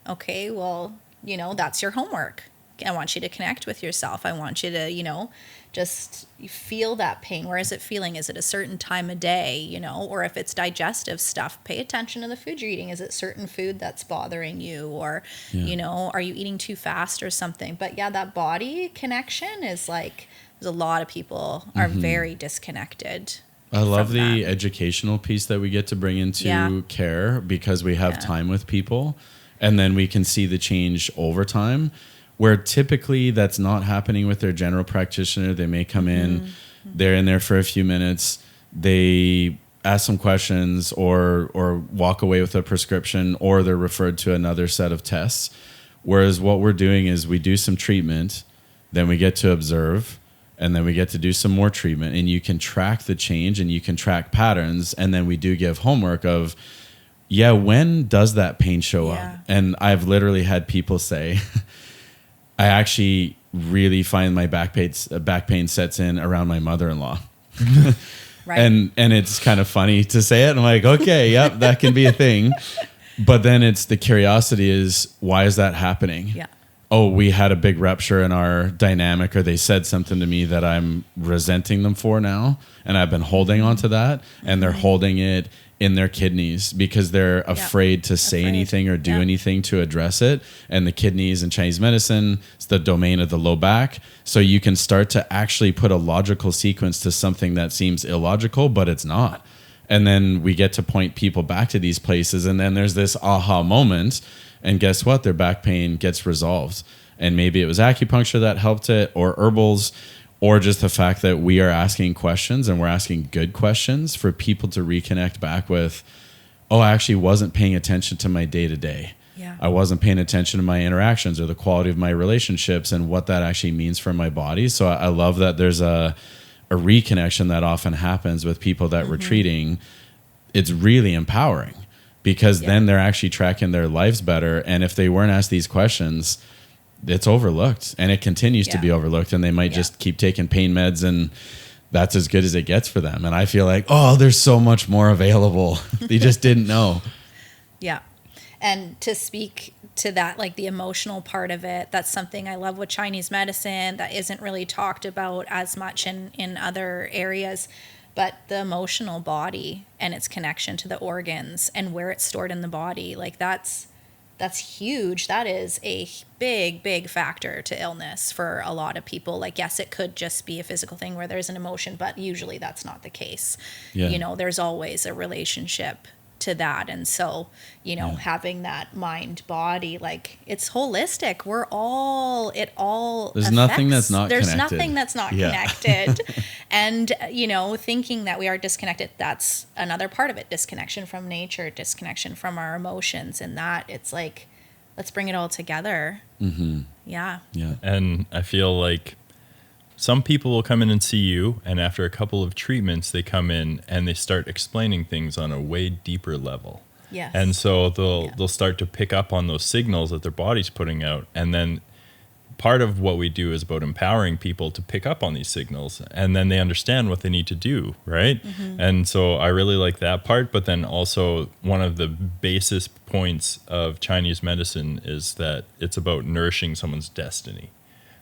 Okay, well, that's your homework. I want you to connect with yourself. I want you to, just feel that pain. Where is it feeling? Is it a certain time of day, or if it's digestive stuff, pay attention to the food you're eating. Is it certain food that's bothering you, or, are you eating too fast or something? But yeah, that body connection is like, there's a lot of people are very disconnected. I love the educational piece that we get to bring into care, because we have time with people, and then we can see the change over time, where typically that's not happening with their general practitioner. They may come in, they're in there for a few minutes, they ask some questions or walk away with a prescription, or they're referred to another set of tests. Whereas what we're doing is we do some treatment, then we get to observe, and then we get to do some more treatment, and you can track the change and you can track patterns. And then we do give homework of, when does that pain show up? And I've literally had people say, I actually really find my back pain sets in around my mother-in-law. Right. And it's kind of funny to say it. I'm like, okay, yep, that can be a thing. But then it's the curiosity is, why is that happening? Yeah. Oh, we had a big rupture in our dynamic, or they said something to me that I'm resenting them for now. And I've been holding on to that, and they're holding it in their kidneys because they're afraid to say anything or do anything to address it. And the kidneys in Chinese medicine, it's the domain of the low back. So you can start to actually put a logical sequence to something that seems illogical, but it's not. And then we get to point people back to these places, and then there's this aha moment. And guess what? Their back pain gets resolved. And maybe it was acupuncture that helped it, or herbals, or just the fact that we are asking questions and we're asking good questions for people to reconnect back with, oh, I actually wasn't paying attention to my day-to-day. Yeah. I wasn't paying attention to my interactions or the quality of my relationships and what that actually means for my body. So I love that there's a reconnection that often happens with people that we're treating. It's really empowering because then they're actually tracking their lives better. And if they weren't asked these questions, it's overlooked, and it continues to be overlooked, and they might just keep taking pain meds, and that's as good as it gets for them. And I feel like, oh, there's so much more available. They just didn't know. Yeah. And to speak to that, like the emotional part of it, that's something I love with Chinese medicine that isn't really talked about as much in other areas. But the emotional body and its connection to the organs and where it's stored in the body, like that's huge. That is a big factor to illness for a lot of people. Like, yes, it could just be a physical thing where there's an emotion, but usually that's not the case. Yeah. You know, there's always a relationship to that. And so, you know, having that mind body, like it's holistic. There's nothing that's not there's connected. nothing that's not connected. And, you know, thinking that we are disconnected, that's another part of it. Disconnection from nature, disconnection from our emotions, and that it's like, let's bring it all together. Yeah. And I feel like some people will come in and see you, and after a couple of treatments, they come in and they start explaining things on a way deeper level. Yes. And so they'll start to pick up on those signals that their body's putting out. And then part of what we do is about empowering people to pick up on these signals, and then they understand what they need to do, right? And so I really like that part. But then also one of the basis points of Chinese medicine is that it's about nourishing someone's destiny.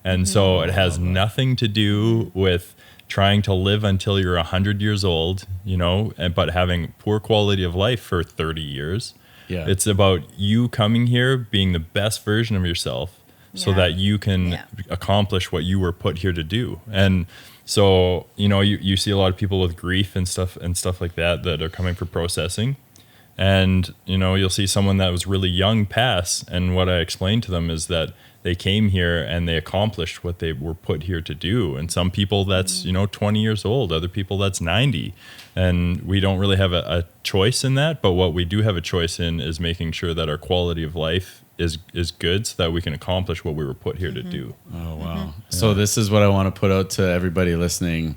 And so it has nothing to do with trying to live until you're 100 years old, you know, but having poor quality of life for 30 years. Yeah. It's about you coming here, being the best version of yourself so that you can accomplish what you were put here to do. And so, you know, you see a lot of people with grief and stuff like that are coming for processing. And, you know, you'll see someone that was really young pass. And what I explained to them is that they came here and they accomplished what they were put here to do. And some people that's, you know, 20 years old, other people that's 90. And we don't really have a choice in that. But what we do have a choice in is making sure that our quality of life is good so that we can accomplish what we were put here to do. Oh, wow. So this is what I want to put out to everybody listening.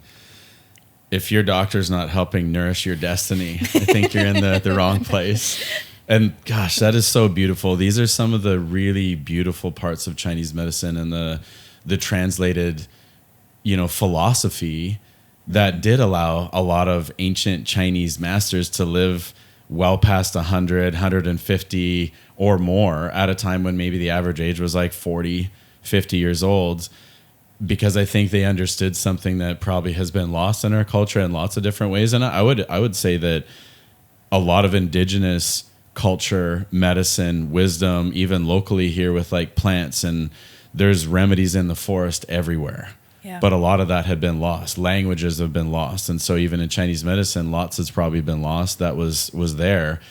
If your doctor's not helping nourish your destiny, I think you're in the wrong place. And gosh, that is so beautiful. These are some of the really beautiful parts of Chinese medicine and the translated, you know, philosophy that did allow a lot of ancient Chinese masters to live well past 100, 150 or more at a time when maybe the average age was like 40, 50 years old. Because I think they understood something that probably has been lost in our culture in lots of different ways. And I would say that a lot of indigenous culture, medicine, wisdom, even locally here with like plants, and there's remedies in the forest everywhere. Yeah. But a lot of that had been lost. Languages have been lost. And so even in Chinese medicine, lots has probably been lost that was there.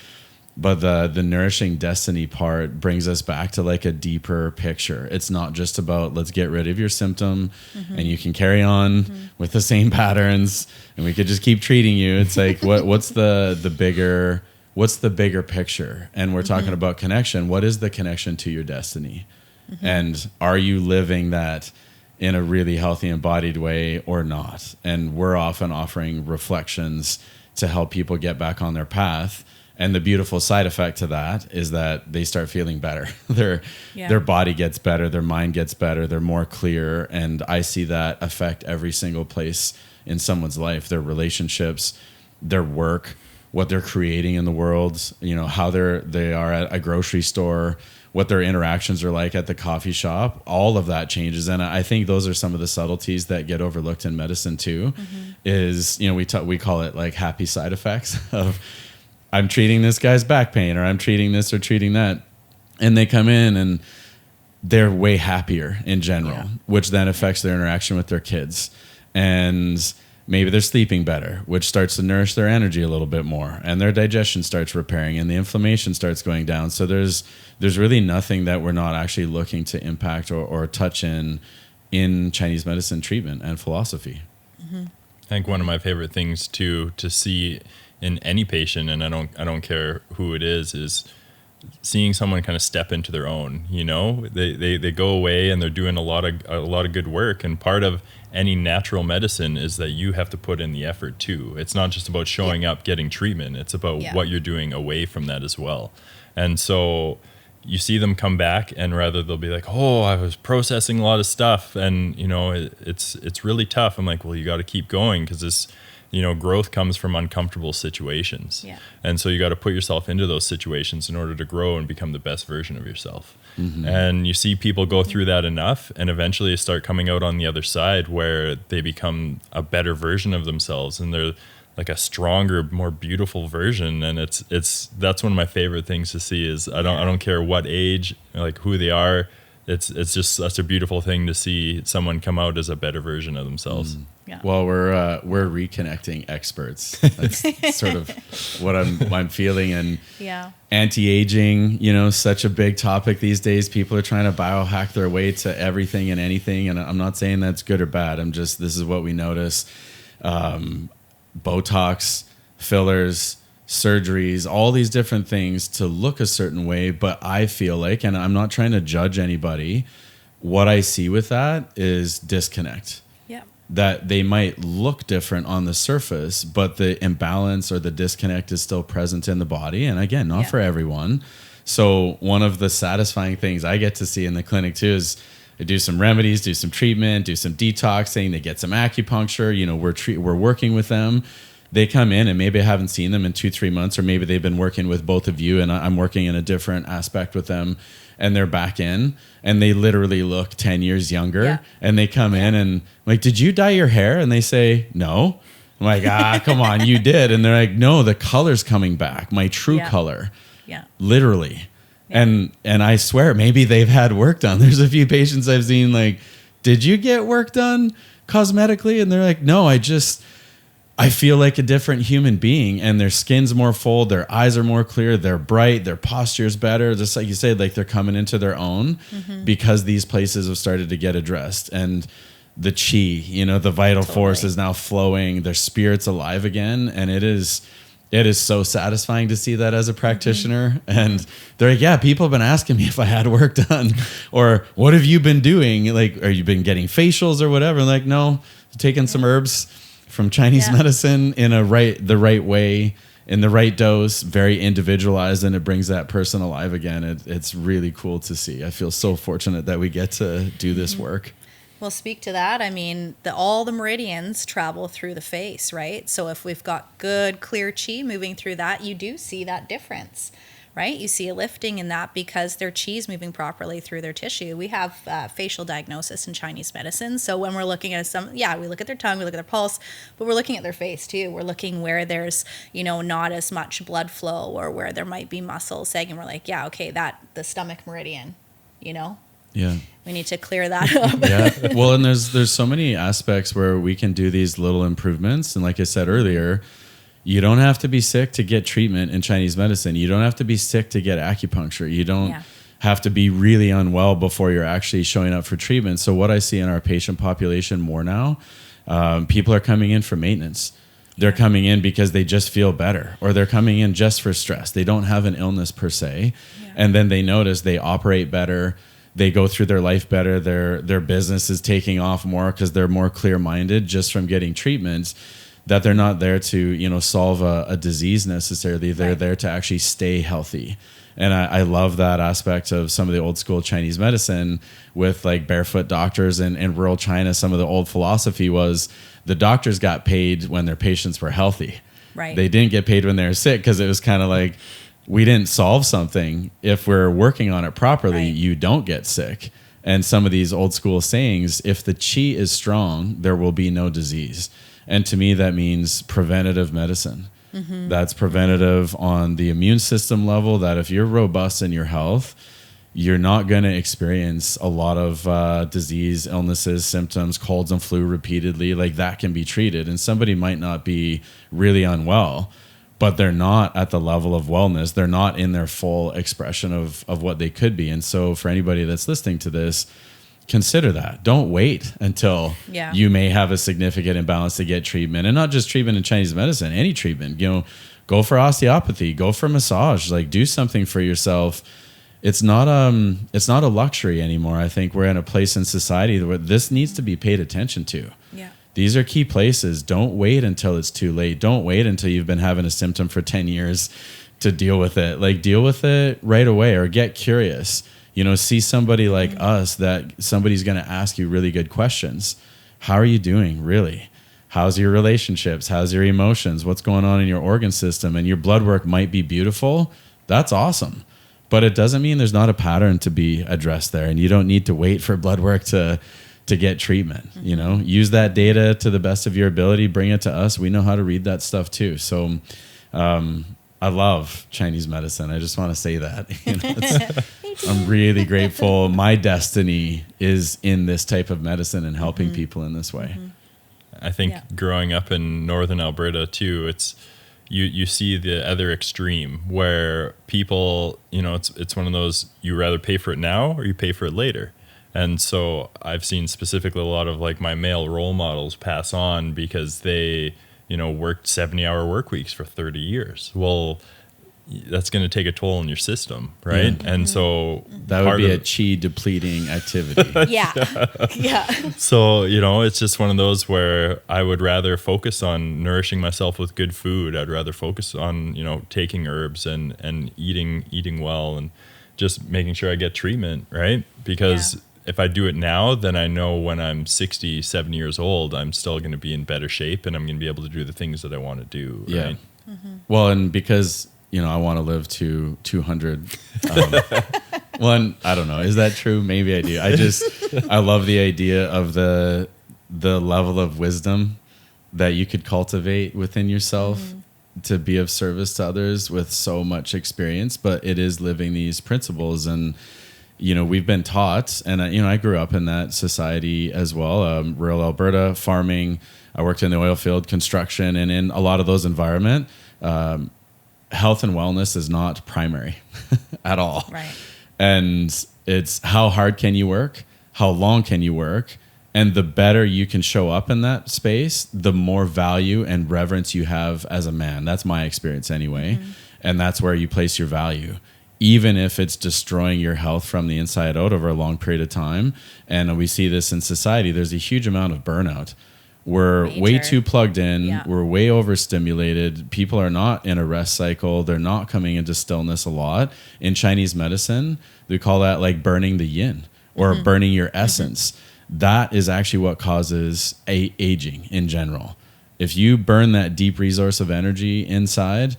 But the nourishing destiny part brings us back to like a deeper picture. It's not just about let's get rid of your symptom and you can carry on with the same patterns and we could just keep treating you. It's like what's the bigger picture? And we're talking about connection. What is the connection to your destiny? And are you living that in a really healthy, embodied way or not? And we're often offering reflections to help people get back on their path. And the beautiful side effect to that is that they start feeling better. Their body gets better, their mind gets better, they're more clear. And I see that affect every single place in someone's life, their relationships, their work, what they're creating in the world, you know, how they are at a grocery store, what their interactions are like at the coffee shop. All of that changes. And I think those are some of the subtleties that get overlooked in medicine too, is, you know, we call it like happy side effects of, I'm treating this guy's back pain, or I'm treating this or treating that. And they come in and they're way happier in general, which then affects their interaction with their kids. And maybe they're sleeping better, which starts to nourish their energy a little bit more. And their digestion starts repairing and the inflammation starts going down. So there's really nothing that we're not actually looking to impact or touch in in Chinese medicine treatment and philosophy. I think one of my favorite things to see in any patient, and I don't care who it is seeing someone kind of step into their own. You know, they go away and they're doing a lot of good work, and part of any natural medicine is that you have to put in the effort too. It's not just about showing up, getting treatment. It's about what you're doing away from that as well. And so you see them come back, and rather they'll be like, oh, I was processing a lot of stuff, and you know, it's really tough. I'm like, well, you got to keep going, because this, you know, growth comes from uncomfortable situations. And so you got to put yourself into those situations in order to grow and become the best version of yourself. And you see people go through that enough, and eventually start coming out on the other side where they become a better version of themselves, and they're like a stronger, more beautiful version. And that's one of my favorite things to see. Is I don't care what age, like who they are. It's just such a beautiful thing to see someone come out as a better version of themselves. Well, we're reconnecting experts. That's sort of what I'm feeling. And anti-aging, you know, such a big topic these days. People are trying to biohack their way to everything and anything. And I'm not saying that's good or bad. This is what we notice. Botox, fillers, surgeries, all these different things to look a certain way. But I feel like, and I'm not trying to judge anybody, what I see with that is disconnect. That they might look different on the surface, but the imbalance or the disconnect is still present in the body. And again, not for everyone. So one of the satisfying things I get to see in the clinic too is I do some remedies, do some treatment, do some detoxing. They get some acupuncture. You know, we're working with them. They come in, and maybe I haven't seen them in 2-3 months, or maybe they've been working with both of you, and I'm working in a different aspect with them, and they're back in, and they literally look 10 years younger. And they come in and I'm like, did you dye your hair? And they say, no. I'm like, come on, you did. And they're like, no, the color's coming back, my true color. Literally. And I swear, maybe they've had work done. There's a few patients I've seen like, did you get work done cosmetically? And they're like, no, I feel like a different human being, and their skin's more full, their eyes are more clear, they're bright, their posture's better. Just like you said, like they're coming into their own because these places have started to get addressed. And the chi, you know, the vital force is now flowing, their spirit's alive again. And it is so satisfying to see that as a practitioner. And they're like, yeah, people have been asking me if I had work done, or what have you been doing? Like, are you been getting facials or whatever? I'm like, no, taking some herbs from Chinese medicine in the right way, in the right dose, very individualized, and it brings that person alive again. It's really cool to see. I feel so fortunate that we get to do this work. Well, speak to that. I mean, all the meridians travel through the face, right? So if we've got good, clear chi moving through that, you do see that difference, right? You see a lifting in that because their chi is moving properly through their tissue. We have facial diagnosis in Chinese medicine. So when we're looking at we look at their tongue, we look at their pulse, but we're looking at their face too. We're looking where there's, you know, not as much blood flow, or where there might be muscle sagging. We're like, the stomach meridian, you know? Yeah. We need to clear that up. Well, and there's so many aspects where we can do these little improvements. And like I said earlier, you don't have to be sick to get treatment in Chinese medicine. You don't have to be sick to get acupuncture. You don't have to be really unwell before you're actually showing up for treatment. So what I see in our patient population more now, people are coming in for maintenance. They're coming in because they just feel better, or they're coming in just for stress. They don't have an illness per se. And then they notice they operate better. They go through their life better. Their business is taking off more because they're more clear-minded just from getting treatments. That they're not there to, you know, solve a disease necessarily. They're there to actually stay healthy. And I love that aspect of some of the old school Chinese medicine with like barefoot doctors in rural China. Some of the old philosophy was the doctors got paid when their patients were healthy. They didn't get paid when they were sick, because it was kind of like, we didn't solve something. If we're working on it properly, you don't get sick. And some of these old school sayings, if the chi is strong, there will be no disease. And to me, that means preventative medicine. That's preventative on the immune system level, that if you're robust in your health, you're not going to experience a lot of disease, illnesses, symptoms, colds and flu repeatedly. Like, that can be treated. And somebody might not be really unwell, but they're not at the level of wellness. They're not in their full expression of what they could be. And so for anybody that's listening to this, consider that. Don't wait until you may have a significant imbalance to get treatment, and not just treatment in Chinese medicine, any treatment. Go for osteopathy, go for massage, like do something for yourself. It's not a luxury anymore. I think we're in a place in society where this needs to be paid attention to. Yeah. These are key places. Don't wait until it's too late. Don't wait until you've been having a symptom for 10 years to deal with it. Like, deal with it right away, or get curious. See somebody like us, that somebody's going to ask you really good questions. How are you doing, really? How's your relationships? How's your emotions? What's going on in your organ system? And your blood work might be beautiful. That's awesome. But it doesn't mean there's not a pattern to be addressed there. And you don't need to wait for blood work to get treatment. Use that data to the best of your ability. Bring it to us. We know how to read that stuff too. So I love Chinese medicine. I just want to say that. I'm really grateful. My destiny is in this type of medicine and helping people in this way. I think growing up in northern Alberta too, it's you see the other extreme where people, it's one of those, you rather pay for it now or you pay for it later. And so I've seen specifically a lot of like my male role models pass on because they, worked 70-hour work weeks for 30 years. Well, that's going to take a toll on your system, right? Mm-hmm. And so that would be a chi depleting activity. Yeah. So, it's just one of those where I would rather focus on nourishing myself with good food. I'd rather focus on, taking herbs and eating well and just making sure I get treatment, right? Because if I do it now, then I know when I'm 60, 70 years old, I'm still going to be in better shape and I'm going to be able to do the things that I want to do, right? Well, and because I want to live to 200. One, I don't know. Is that true? Maybe I do. I love the idea of the level of wisdom that you could cultivate within yourself to be of service to others with so much experience. But it is living these principles, and we've been taught, and I grew up in that society as well. Rural Alberta, farming. I worked in the oil field, construction, and in a lot of those environments. Health and wellness is not primary at all. Right. And it's how hard can you work? How long can you work? And the better you can show up in that space, the more value and reverence you have as a man. That's my experience anyway. And that's where you place your value, even if it's destroying your health from the inside out over a long period of time. And we see this in society. There's a huge amount of burnout. We're way too plugged in. Yeah. We're way overstimulated. People are not in a rest cycle. They're not coming into stillness a lot. In Chinese medicine, they call that like burning the yin or burning your essence. That is actually what causes aging in general. If you burn that deep resource of energy inside,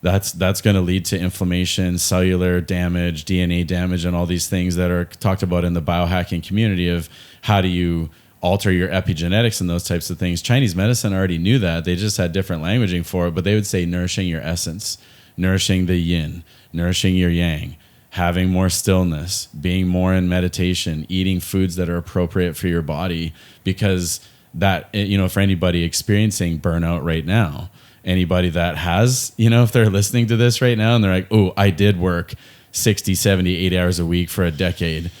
that's going to lead to inflammation, cellular damage, DNA damage, and all these things that are talked about in the biohacking community of how do you alter your epigenetics and those types of things. Chinese medicine already knew that. They just had different languaging for it, but they would say nourishing your essence, nourishing the yin, nourishing your yang, having more stillness, being more in meditation, eating foods that are appropriate for your body, because that, for anybody experiencing burnout right now, anybody that has, if they're listening to this right now and they're like, oh, I did work 60, 70, 80 hours a week for a decade,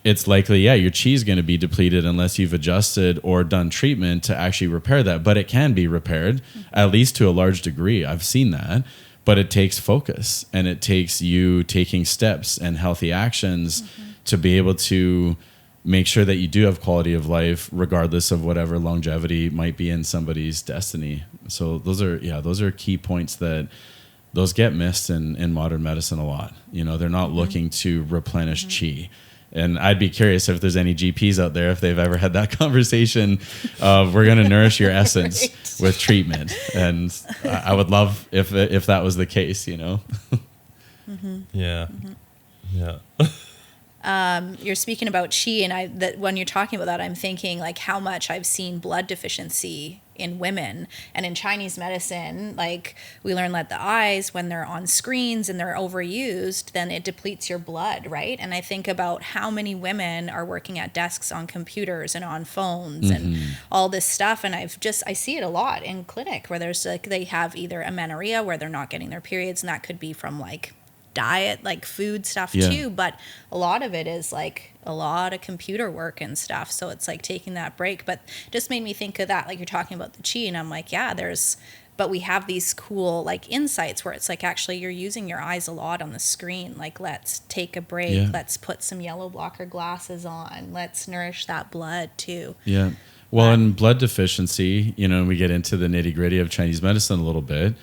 it's likely, your chi is going to be depleted unless you've adjusted or done treatment to actually repair that. But it can be repaired, at least to a large degree. I've seen that. But it takes focus, and it takes you taking steps and healthy actions to be able to make sure that you do have quality of life, regardless of whatever longevity might be in somebody's destiny. So those are key points that those get missed in modern medicine a lot. They're not looking to replenish chi. And I'd be curious if there's any GPs out there, if they've ever had that conversation of we're going to nourish your essence with treatment. And I would love if that was the case, Yeah. Yeah. You're speaking about chi, and that when you're talking about that, I'm thinking like how much I've seen blood deficiency in women. And in Chinese medicine, like we learn that the eyes, when they're on screens and they're overused, then it depletes your blood, right? And I think about how many women are working at desks on computers and on phones and all this stuff. And I see it a lot in clinic where there's like, they have either amenorrhea where they're not getting their periods, and that could be from like diet, like food stuff too. But a lot of it is like a lot of computer work and stuff. So it's like taking that break. But just made me think of that, like you're talking about the chi, and I'm like, yeah, but we have these cool like insights where it's like, actually you're using your eyes a lot on the screen. Like, let's take a break. Yeah. Let's put some yellow blocker glasses on. Let's nourish that blood too. Yeah. Well, in blood deficiency, we get into the nitty gritty of Chinese medicine a little bit.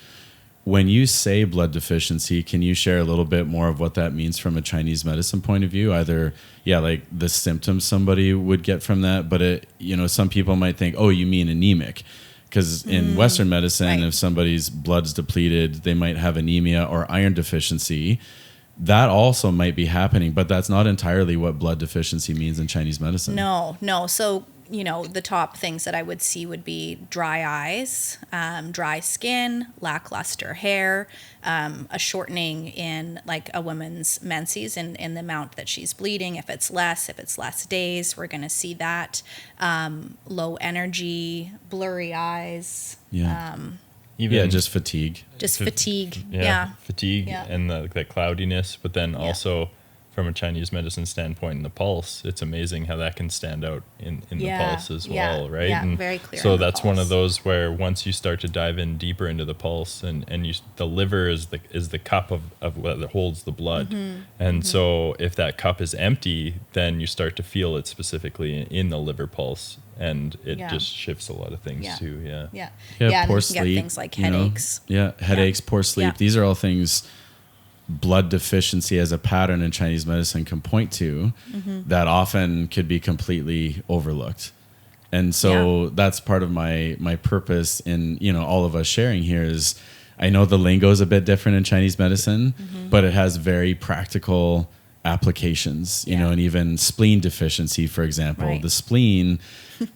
When you say blood deficiency, can you share a little bit more of what that means from a Chinese medicine point of view? Either, like the symptoms somebody would get from that, but some people might think, oh, you mean anemic. Because in Western medicine, if somebody's blood's depleted, they might have anemia or iron deficiency. That also might be happening, but that's not entirely what blood deficiency means in Chinese medicine. No. So, the top things that I would see would be dry eyes, dry skin, lackluster hair, a shortening in like a woman's menses in the amount that she's bleeding. If it's less days, we're going to see that. Low energy, blurry eyes. Yeah. Just fatigue. Fatigue. Fatigue and the cloudiness, but then also from a Chinese medicine standpoint in the pulse, it's amazing how that can stand out in the pulse as well, right? Yeah, and very clear. So that's one of those where once you start to dive in deeper into the pulse, and the liver is the cup of what holds the blood, and so if that cup is empty, then you start to feel it specifically in the liver pulse, and it just shifts a lot of things too. Poor and sleep, get things like headaches. Headaches, poor sleep. These are all things blood deficiency as a pattern in Chinese medicine can point to that often could be completely overlooked. And so that's part of my purpose in, all of us sharing here is, I know the lingo is a bit different in Chinese medicine, but it has very practical applications, and even spleen deficiency, for example. Right. The spleen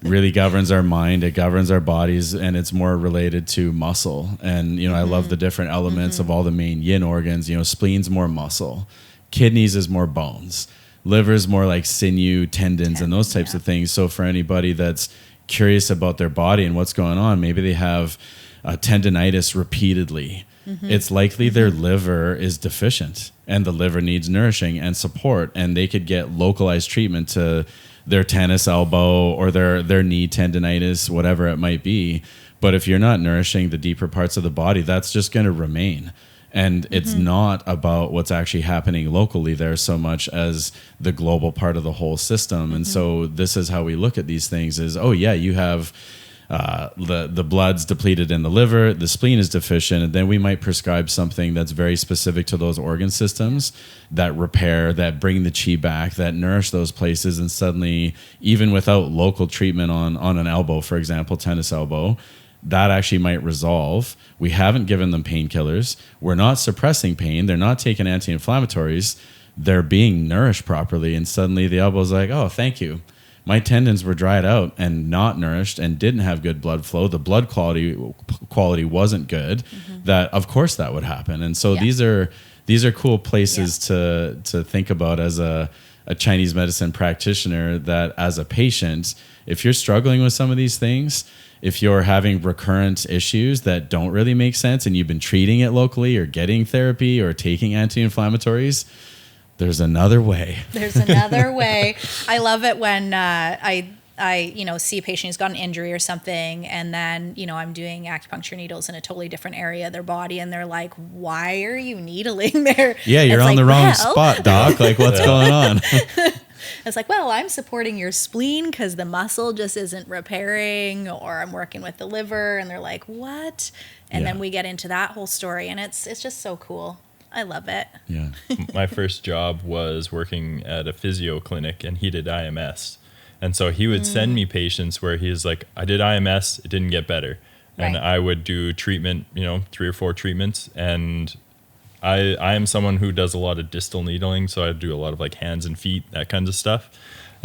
really governs our mind, it governs our bodies, and it's more related to muscle. And, I love the different elements of all the main yin organs. Spleen's more muscle, kidneys is more bones, liver's more like sinew, tendons, and those types of things. So for anybody that's curious about their body and what's going on, maybe they have tendinitis repeatedly. It's likely their liver is deficient and the liver needs nourishing and support, and they could get localized treatment to their tennis elbow or their knee tendinitis, whatever it might be. But if you're not nourishing the deeper parts of the body, that's just going to remain. And it's not about what's actually happening locally there so much as the global part of the whole system. And so this is how we look at these things is, you have the blood's depleted in the liver, the spleen is deficient, and then we might prescribe something that's very specific to those organ systems that repair, that bring the chi back, that nourish those places. And suddenly, even without local treatment on an elbow, for example, tennis elbow, that actually might resolve. We haven't given them painkillers. We're not suppressing pain. They're not taking anti-inflammatories. They're being nourished properly. And suddenly the elbow's like, oh, thank you. My tendons were dried out and not nourished and didn't have good blood flow. The blood quality wasn't good. That, of course, that would happen. And so these are cool places to think about as a Chinese medicine practitioner, that as a patient, if you're struggling with some of these things, if you're having recurrent issues that don't really make sense and you've been treating it locally or getting therapy or taking anti-inflammatories, there's another way. There's another way. I love it when I see a patient who's got an injury or something, and then, I'm doing acupuncture needles in a totally different area of their body, and they're like, why are you needling there? Yeah, you're on the wrong spot, doc. Like, what's going on? It's like, well, I'm supporting your spleen because the muscle just isn't repairing, or I'm working with the liver, and they're like, what? And then we get into that whole story, and it's just so cool. I love it. Yeah. My first job was working at a physio clinic, and he did IMS. And so he would send me patients where he's like, I did IMS, it didn't get better. And I would do treatment, 3 or 4 treatments. And I am someone who does a lot of distal needling. So I do a lot of like hands and feet, that kind of stuff.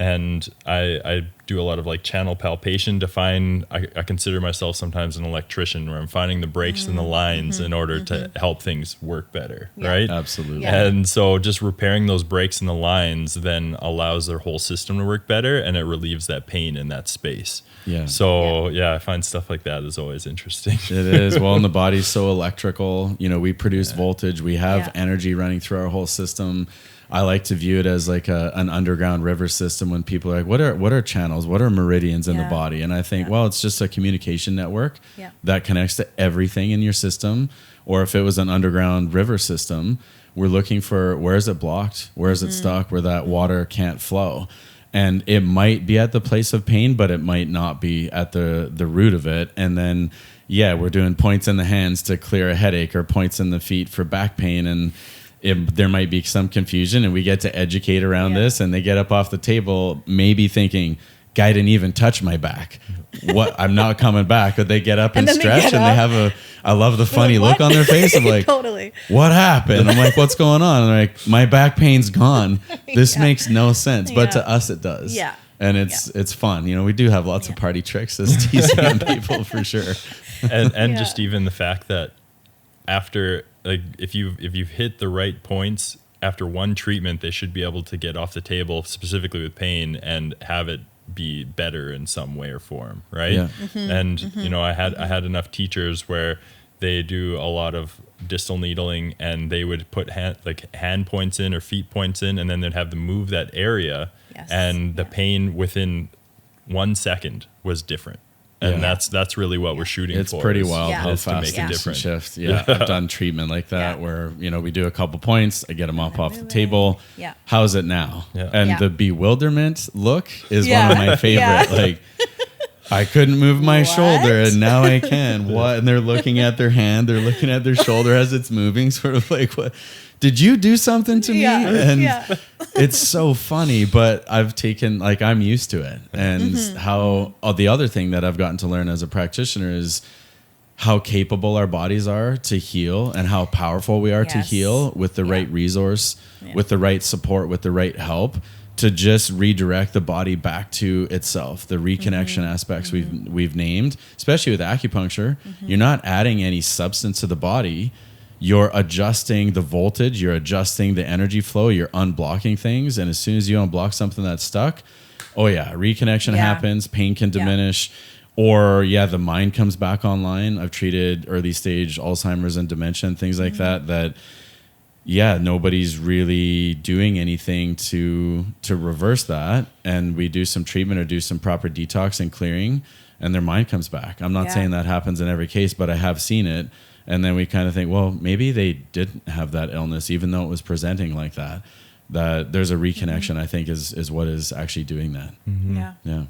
And I do a lot of like channel palpation to find, I consider myself sometimes an electrician, where I'm finding the breaks in the lines in order to help things work better, right? Absolutely. Yeah. And so just repairing those breaks in the lines then allows their whole system to work better, and it relieves that pain in that space. Yeah. So I find stuff like that is always interesting. It is. Well, and the body's so electrical. You know, we produce voltage. We have energy running through our whole system. I like to view it as like an underground river system. When people are like, what are channels? What are meridians in the body? And I think, well, it's just a communication network that connects to everything in your system. Or if it was an underground river system, we're looking for, where is it blocked? Where is it stuck? Where that water can't flow? And it might be at the place of pain, but it might not be at the root of it. And then, we're doing points in the hands to clear a headache, or points in the feet for back pain. And there might be some confusion, and we get to educate around this, and they get up off the table maybe thinking, guy didn't even touch my back. What? I'm not coming back. But they get up and stretch, and they have I love the funny look on their face of like, totally. What happened? I'm like, what's going on? And they're like, my back pain's gone. This makes no sense. But to us, it does. Yeah. And it's fun. You know, we do have lots of party tricks as TCM people for sure. And just even the fact that after, like, if you've hit the right points after one treatment, they should be able to get off the table specifically with pain and have it be better in some way or form, right? Yeah. And you know, I had enough teachers where they do a lot of distal needling, and they would put hand points in or feet points in, and then they'd have them move that area, and the pain within 1 second was different. And that's really what we're shooting for. It's pretty wild how fast to make it can shift. Yeah, I've done treatment like that where, you know, we do a couple points, I get them off the table. Yeah. How's it now? Yeah. And the bewilderment look is one of my favorite. Like, I couldn't move my shoulder, and now I can. What? And they're looking at their hand, they're looking at their shoulder as it's moving, sort of like, what? Did you do something to me? And it's so funny, but I've taken, like, I'm used to it. And how the other thing that I've gotten to learn as a practitioner is how capable our bodies are to heal, and how powerful we are to heal with the right resource, with the right support, with the right help, to just redirect the body back to itself. The reconnection aspects we've named, especially with acupuncture, you're not adding any substance to the body. You're adjusting the voltage, you're adjusting the energy flow, you're unblocking things. And as soon as you unblock something that's stuck, reconnection happens, pain can diminish, or the mind comes back online. I've treated early stage Alzheimer's and dementia and things like that nobody's really doing anything to reverse that. And we do some treatment or do some proper detox and clearing, and their mind comes back. I'm not saying that happens in every case, but I have seen it. And then we kind of think, well, maybe they didn't have that illness, even though it was presenting like that. That there's a reconnection, I think, is what is actually doing that. Yeah.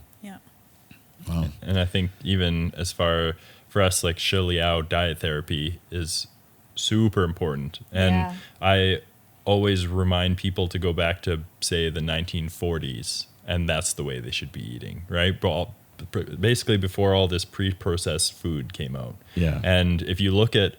Wow. And I think even as far for us, like Shi Liao diet therapy is super important. And I always remind people to go back to, say, the 1940s, and that's the way they should be eating, right? Basically before all this pre-processed food came out. Yeah. And if you look at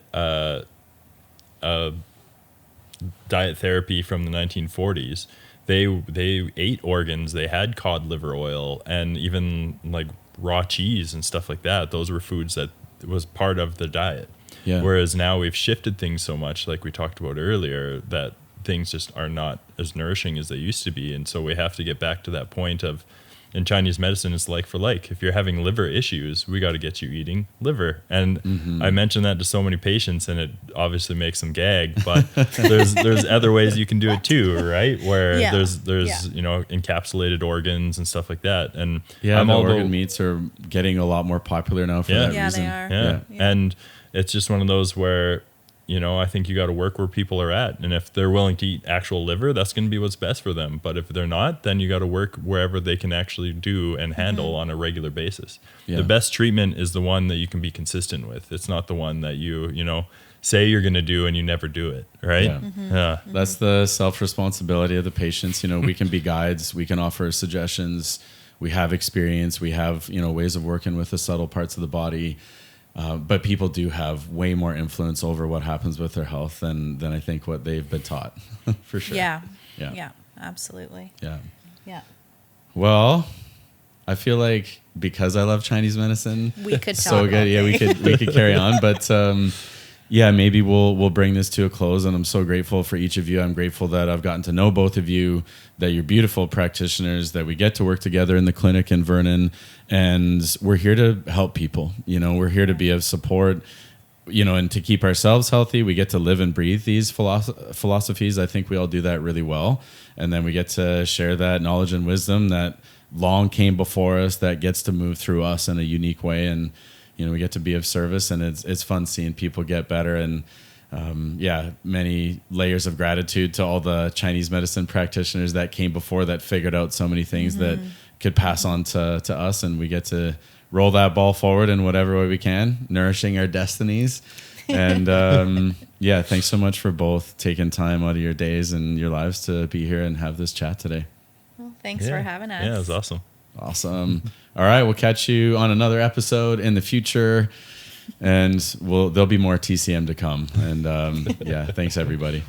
diet therapy from the 1940s, they ate organs, they had cod liver oil, and even like raw cheese and stuff like that. Those were foods that was part of the diet. Yeah. Whereas now we've shifted things so much, like we talked about earlier, that things just are not as nourishing as they used to be. And so we have to get back to that point of, in Chinese medicine, it's like for like. If you're having liver issues, we got to get you eating liver. And I mention that to so many patients, and it obviously makes them gag. But there's other ways you can do it too, right? Where there's you know, encapsulated organs and stuff like that. And organ meats are getting a lot more popular now for that reason. They are. Yeah, and it's just one of those where, you know, I think you got to work where people are at. And if they're willing to eat actual liver, that's going to be what's best for them. But if they're not, then you got to work wherever they can actually do and handle on a regular basis. Yeah. The best treatment is the one that you can be consistent with. It's not the one that you know, say you're going to do and you never do it, right? Yeah. That's the self-responsibility of the patients. You know, we can be guides. We can offer suggestions. We have experience. We have, you know, ways of working with the subtle parts of the body. But people do have way more influence over what happens with their health than I think what they've been taught, for sure. Yeah, absolutely. Yeah. Well, I feel like because I love Chinese medicine, We could talk so good. all Yeah, day. we could carry on, but yeah, maybe we'll bring this to a close. And I'm so grateful for each of you. I'm grateful that I've gotten to know both of you, that you're beautiful practitioners, that we get to work together in the clinic in Vernon, and we're here to help people. We're here to be of support. And to keep ourselves healthy, we get to live and breathe these philosophies. I think we all do that really well. And then we get to share that knowledge and wisdom that long came before us, that gets to move through us in a unique way. And, we get to be of service, and it's fun seeing people get better. And many layers of gratitude to all the Chinese medicine practitioners that came before, that figured out so many things that could pass on to us. And we get to roll that ball forward in whatever way we can, nourishing our destinies. And thanks so much for both taking time out of your days and your lives to be here and have this chat today. Well, thanks for having us. Yeah, it was awesome. Awesome. All right, we'll catch you on another episode in the future, and there'll be more TCM to come. And thanks everybody.